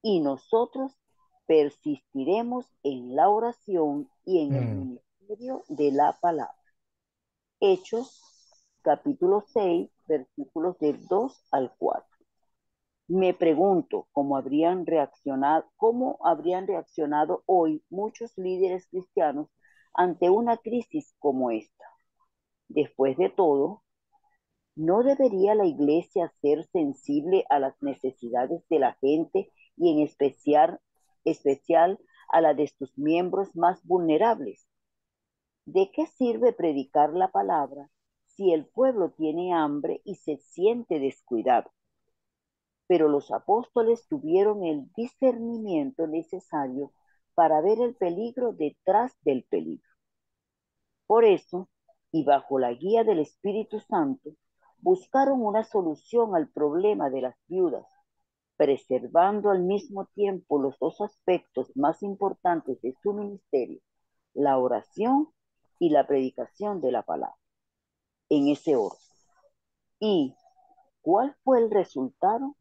y nosotros persistiremos en la oración y en el ministerio de la palabra. Hechos, capítulo 6, versículos del 2 al 4. Me pregunto cómo habrían reaccionado hoy muchos líderes cristianos ante una crisis como esta. Después de todo, ¿no debería la iglesia ser sensible a las necesidades de la gente y en especial a la de sus miembros más vulnerables? ¿De qué sirve predicar la palabra si el pueblo tiene hambre y se siente descuidado? Pero los apóstoles tuvieron el discernimiento necesario para ver el peligro detrás del peligro. Por eso, y bajo la guía del Espíritu Santo, buscaron una solución al problema de las viudas, preservando al mismo tiempo los dos aspectos más importantes de su ministerio, la oración y la predicación de la palabra, en ese orden. ¿Y cuál fue el resultado?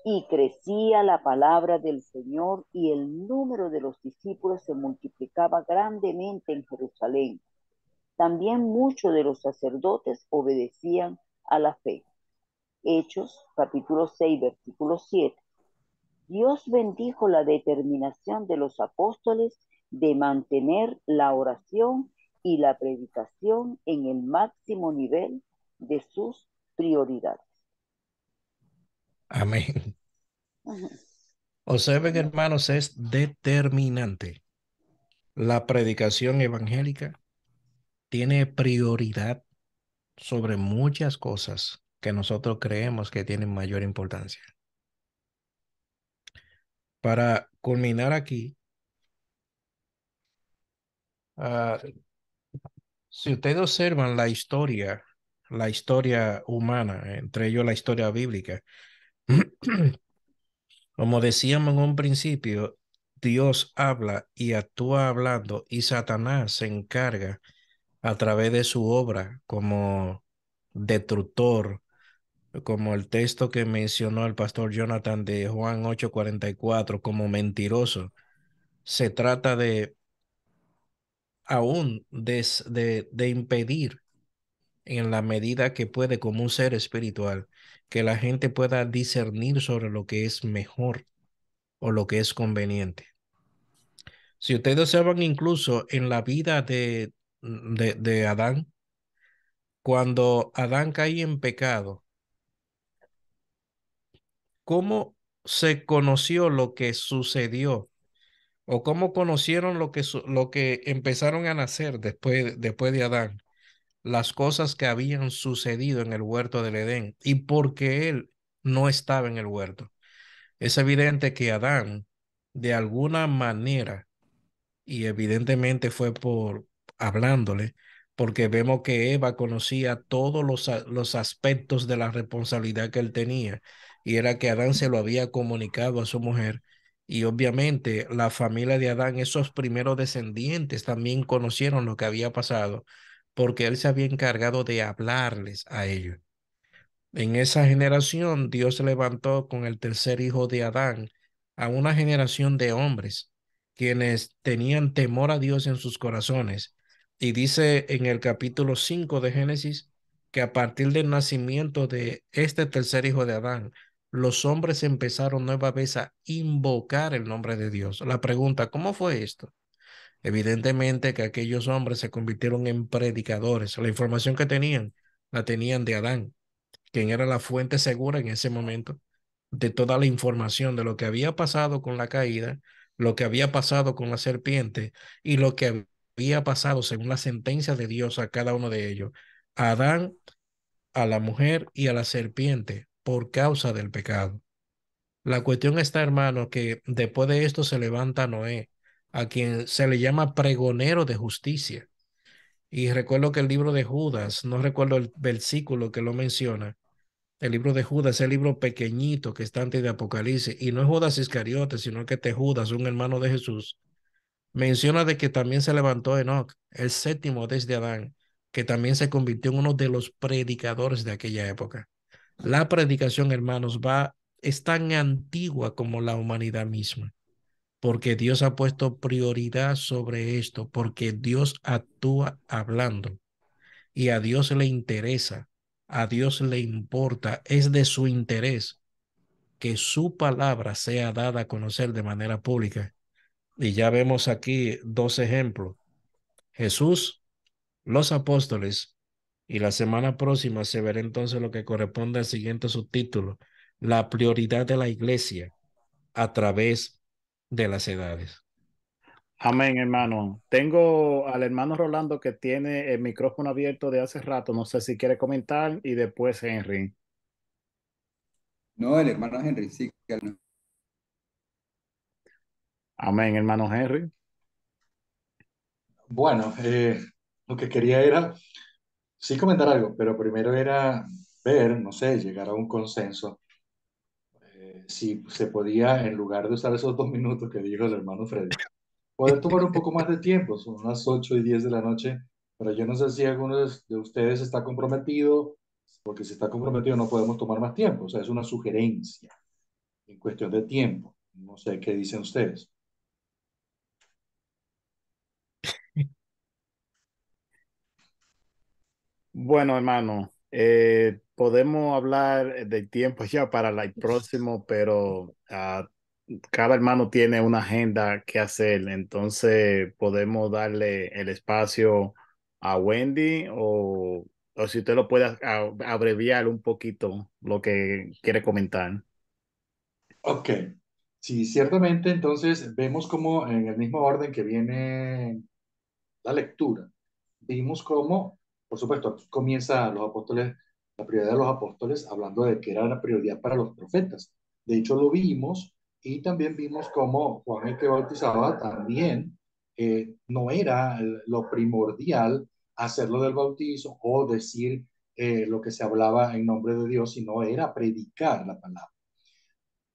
Y crecía la palabra del Señor y el número de los discípulos se multiplicaba grandemente en Jerusalén. También muchos de los sacerdotes obedecían a la fe. Hechos, capítulo 6, versículo 7. Dios bendijo la determinación de los apóstoles de mantener la oración y la predicación en el máximo nivel de sus prioridades. Amén. Ujú. Observen, hermanos, es determinante. La predicación evangélica tiene prioridad sobre muchas cosas que nosotros creemos que tienen mayor importancia. Para culminar aquí, ah, si ustedes observan la historia humana, entre ellos la historia bíblica, como decíamos en un principio, Dios habla y actúa hablando y Satanás se encarga a través de su obra como destructor, como el texto que mencionó el pastor Jonathan de Juan 8:44, como mentiroso. Se trata de aún de impedir en la medida que puede como un ser espiritual que la gente pueda discernir sobre lo que es mejor o lo que es conveniente. Si ustedes observan incluso en la vida de Adán, cuando Adán cae en pecado, ¿cómo se conoció lo que sucedió? ¿O cómo conocieron lo que empezaron a nacer después de Adán? Las cosas que habían sucedido en el huerto del Edén y porque él no estaba en el huerto. Es evidente que Adán, de alguna manera, y evidentemente fue por hablándole, porque vemos que Eva conocía todos los aspectos de la responsabilidad que él tenía, y era que Adán se lo había comunicado a su mujer, y obviamente la familia de Adán, esos primeros descendientes, también conocieron lo que había pasado, porque él se había encargado de hablarles a ellos. En esa generación, Dios levantó con el tercer hijo de Adán a una generación de hombres quienes tenían temor a Dios en sus corazones. Y dice en el capítulo 5 de Génesis que a partir del nacimiento de este tercer hijo de Adán, los hombres empezaron nueva vez a invocar el nombre de Dios. La pregunta, ¿cómo fue esto? Evidentemente que aquellos hombres se convirtieron en predicadores. La información que tenían, la tenían de Adán, quien era la fuente segura en ese momento de toda la información de lo que había pasado con la caída, lo que había pasado con la serpiente y lo que había pasado según la sentencia de Dios a cada uno de ellos, a Adán, a la mujer y a la serpiente por causa del pecado. La cuestión está, hermano, que después de esto se levanta Noé, a quien se le llama pregonero de justicia. Y recuerdo que el libro de Judas, no recuerdo el versículo que lo menciona, el libro de Judas es el libro pequeñito que está antes de Apocalipsis, y no es Judas Iscariote, sino que este Judas, un hermano de Jesús, menciona de que también se levantó Enoc, el séptimo desde Adán, que también se convirtió en uno de los predicadores de aquella época. La predicación, hermanos, es tan antigua como la humanidad misma, porque Dios ha puesto prioridad sobre esto, porque Dios actúa hablando y a Dios le interesa, a Dios le importa, es de su interés que su palabra sea dada a conocer de manera pública. Y ya vemos aquí dos ejemplos: Jesús, los apóstoles, y la semana próxima se verá entonces lo que corresponde al siguiente subtítulo: la prioridad de la iglesia a través de las edades. Amén, hermano. Tengo al hermano Rolando que tiene el micrófono abierto de hace rato. No sé si quiere comentar y después Henry. No, el hermano Henry, sí. Amén, hermano Henry. Bueno, lo que quería era sí comentar algo, pero primero era ver, no sé, llegar a un consenso. Si se podía, en lugar de usar esos 2 minutos que dijo el hermano Freddy, poder tomar un poco más de tiempo, son las 8 y 10 de la noche, pero yo no sé si alguno de ustedes está comprometido, porque si está comprometido no podemos tomar más tiempo, o sea, es una sugerencia en cuestión de tiempo. No sé qué dicen ustedes. Bueno, hermano, podemos hablar del tiempo ya para el próximo, pero cada hermano tiene una agenda que hacer, entonces podemos darle el espacio a Wendy o si usted lo puede abreviar un poquito lo que quiere comentar. Ok, sí, ciertamente entonces vemos como en el mismo orden que viene la lectura, vimos cómo, por supuesto, aquí comienza los apóstoles, la prioridad de los apóstoles, hablando de que era la prioridad para los profetas. De hecho, lo vimos y también vimos cómo Juan el que bautizaba también no era lo primordial hacerlo del bautizo o decir lo que se hablaba en nombre de Dios, sino era predicar la palabra.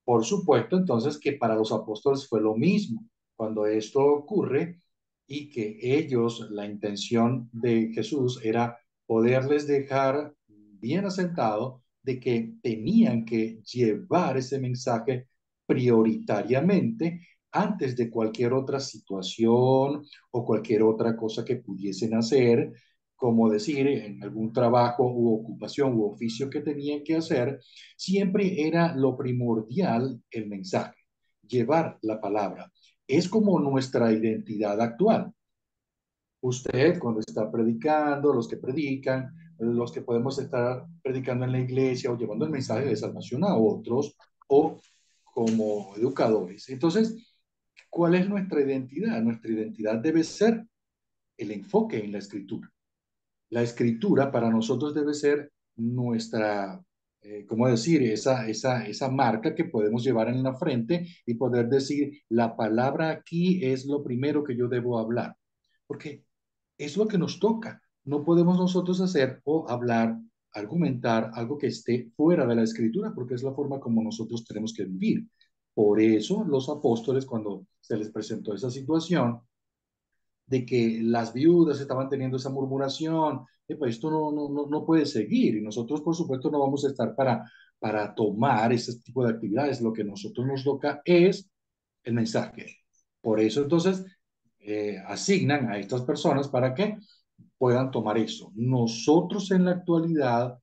Por supuesto, entonces, que para los apóstoles fue lo mismo. Cuando esto ocurre y que ellos, la intención de Jesús era poderles dejar bien asentado de que tenían que llevar ese mensaje prioritariamente antes de cualquier otra situación o cualquier otra cosa que pudiesen hacer, como decir, en algún trabajo u ocupación u oficio que tenían que hacer, siempre era lo primordial el mensaje, llevar la palabra. Es como nuestra identidad actual. Usted cuando está predicando, los que predican, los que podemos estar predicando en la iglesia o llevando el mensaje de salvación a otros o como educadores. Entonces, ¿cuál es nuestra identidad? Nuestra identidad debe ser el enfoque en la escritura. La escritura para nosotros debe ser nuestra, ¿cómo decir? Esa marca que podemos llevar en la frente y poder decir, la palabra aquí es lo primero que yo debo hablar, porque es lo que nos toca. No podemos nosotros hacer o hablar, argumentar algo que esté fuera de la escritura, porque es la forma como nosotros tenemos que vivir. Por eso los apóstoles, cuando se les presentó esa situación, de que las viudas estaban teniendo esa murmuración, pues esto no puede seguir y nosotros por supuesto no vamos a estar para tomar ese tipo de actividades, lo que a nosotros nos toca es el mensaje. Por eso entonces asignan a estas personas para que puedan tomar eso. Nosotros en la actualidad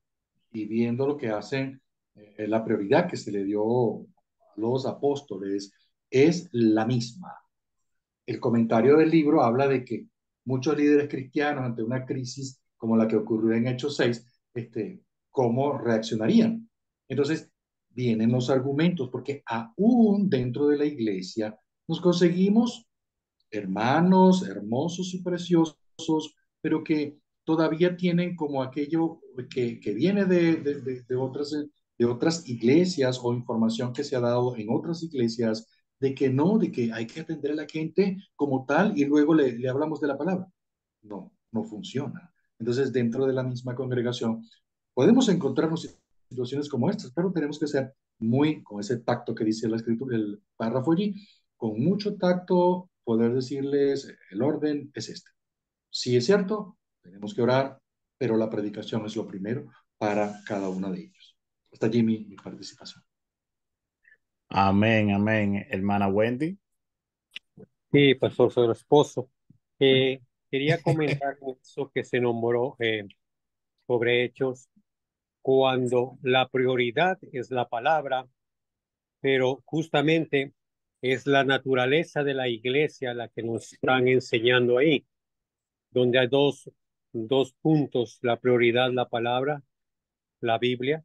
y viendo lo que hacen, la prioridad que se le dio a los apóstoles es la misma. El comentario del libro habla de que muchos líderes cristianos ante una crisis como la que ocurrió en Hechos 6, ¿cómo reaccionarían? Entonces, vienen los argumentos, porque aún dentro de la iglesia nos conseguimos hermanos hermosos y preciosos, pero que todavía tienen como aquello que viene de otras iglesias o información que se ha dado en otras iglesias, de que no, de que hay que atender a la gente como tal y luego le hablamos de la palabra. No funciona. Entonces, dentro de la misma congregación, podemos encontrarnos situaciones como estas, pero tenemos que ser muy, con ese tacto que dice la escritura, el párrafo allí, con mucho tacto, poder decirles, el orden es este. Si es cierto, tenemos que orar, pero la predicación es lo primero para cada uno de ellos. Hasta allí mi participación. Amén, amén. Hermana Wendy. Sí, pastor, soy el esposo. Quería comentar eso que se nombró sobre Hechos, cuando la prioridad es la palabra, pero justamente es la naturaleza de la iglesia la que nos están enseñando ahí, donde hay dos puntos: la prioridad, la palabra, la Biblia,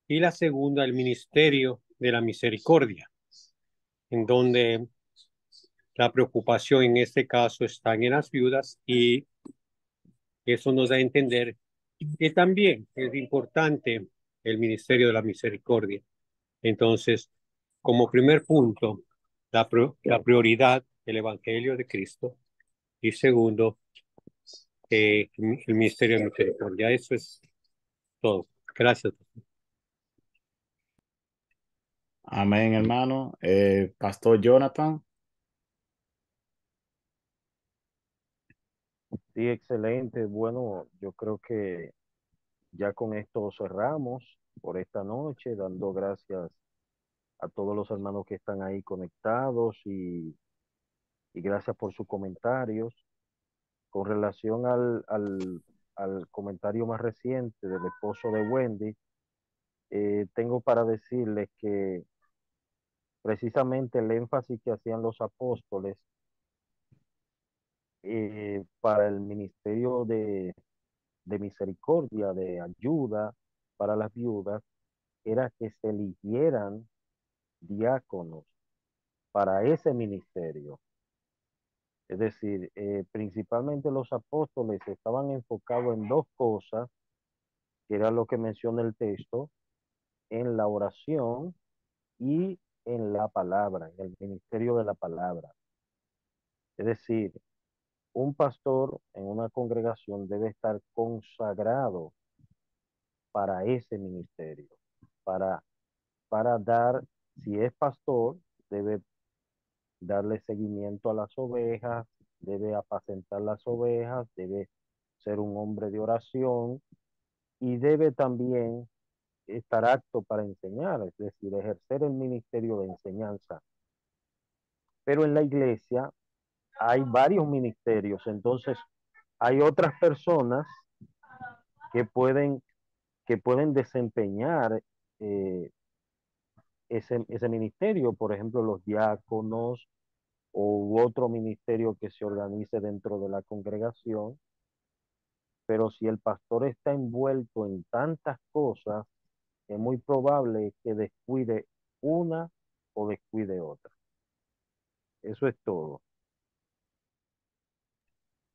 y la segunda, el ministerio de la misericordia, en donde la preocupación en este caso está en las viudas, y eso nos da a entender que también es importante el ministerio de la misericordia. Entonces, como primer punto, la prioridad del Evangelio de Cristo. Y segundo, el ministerio de misericordia. Eso es todo. Gracias. Amén, hermano. Pastor Jonathan. Sí, excelente. Bueno, yo creo que ya con esto cerramos por esta noche, dando gracias a todos los hermanos que están ahí conectados y gracias por sus comentarios. Con relación al comentario más reciente del esposo de Wendy, tengo para decirles que precisamente el énfasis que hacían los apóstoles para el ministerio de misericordia, de ayuda para las viudas, era que se eligieran diáconos para ese ministerio. Es decir, principalmente los apóstoles estaban enfocados en dos cosas, que era lo que menciona el texto, en la oración y en la palabra, en el ministerio de la palabra. Es decir, un pastor en una congregación debe estar consagrado para ese ministerio, para, para dar, si es pastor, debe darle seguimiento a las ovejas, debe apacentar las ovejas, debe ser un hombre de oración y debe también estar apto para enseñar, es decir, ejercer el ministerio de enseñanza. Pero en la iglesia hay varios ministerios, entonces hay otras personas que pueden, que pueden desempeñar eh, ese ministerio, por ejemplo, los diáconos o otro ministerio que se organice dentro de la congregación. Pero si el pastor está envuelto en tantas cosas, es muy probable que descuide una o descuide otra. Eso es todo.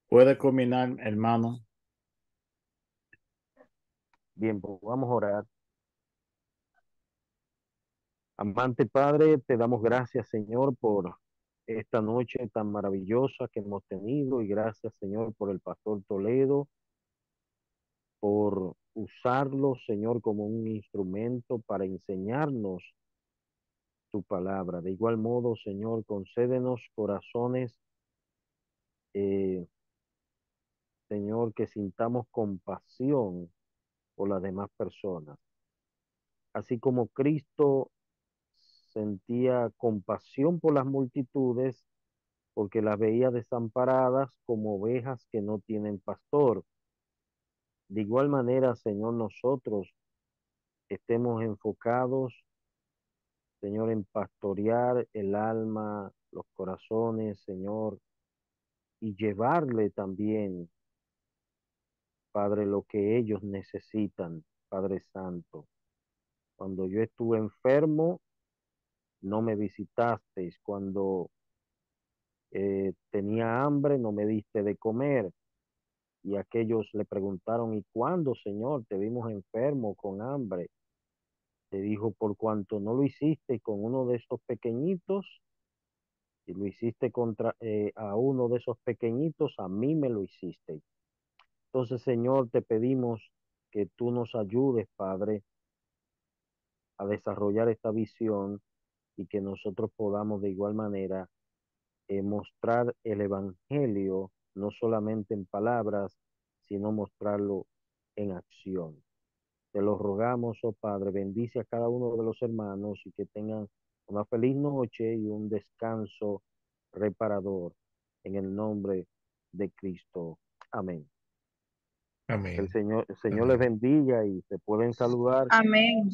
Puede culminar, hermano. Bien, pues vamos a orar. Amante Padre, te damos gracias, Señor, por esta noche tan maravillosa que hemos tenido y gracias, Señor, por el pastor Toledo, por usarlo, Señor, como un instrumento para enseñarnos tu palabra. De igual modo, Señor, concédenos corazones, eh, Señor, que sintamos compasión por las demás personas. Así como Cristo sentía compasión por las multitudes, porque las veía desamparadas como ovejas que no tienen pastor. De igual manera, Señor, nosotros estemos enfocados, Señor, en pastorear el alma, los corazones, Señor, y llevarle también, Padre, lo que ellos necesitan, Padre Santo. Cuando yo estuve enfermo, no me visitasteis. Cuando tenía hambre, no me diste de comer. Y aquellos le preguntaron, ¿y cuándo, Señor, te vimos enfermo con hambre? Te dijo, por cuanto no lo hiciste con uno de estos pequeñitos, y lo hiciste a uno de esos pequeñitos, a mí me lo hiciste. Entonces, Señor, te pedimos que tú nos ayudes, Padre, a desarrollar esta visión y que nosotros podamos de igual manera mostrar el Evangelio, no solamente en palabras, sino mostrarlo en acción. Te lo rogamos, oh Padre, bendice a cada uno de los hermanos y que tengan una feliz noche y un descanso reparador en el nombre de Cristo. Amén. Amén. El Señor les Amén. bendiga y se pueden saludar. Amén.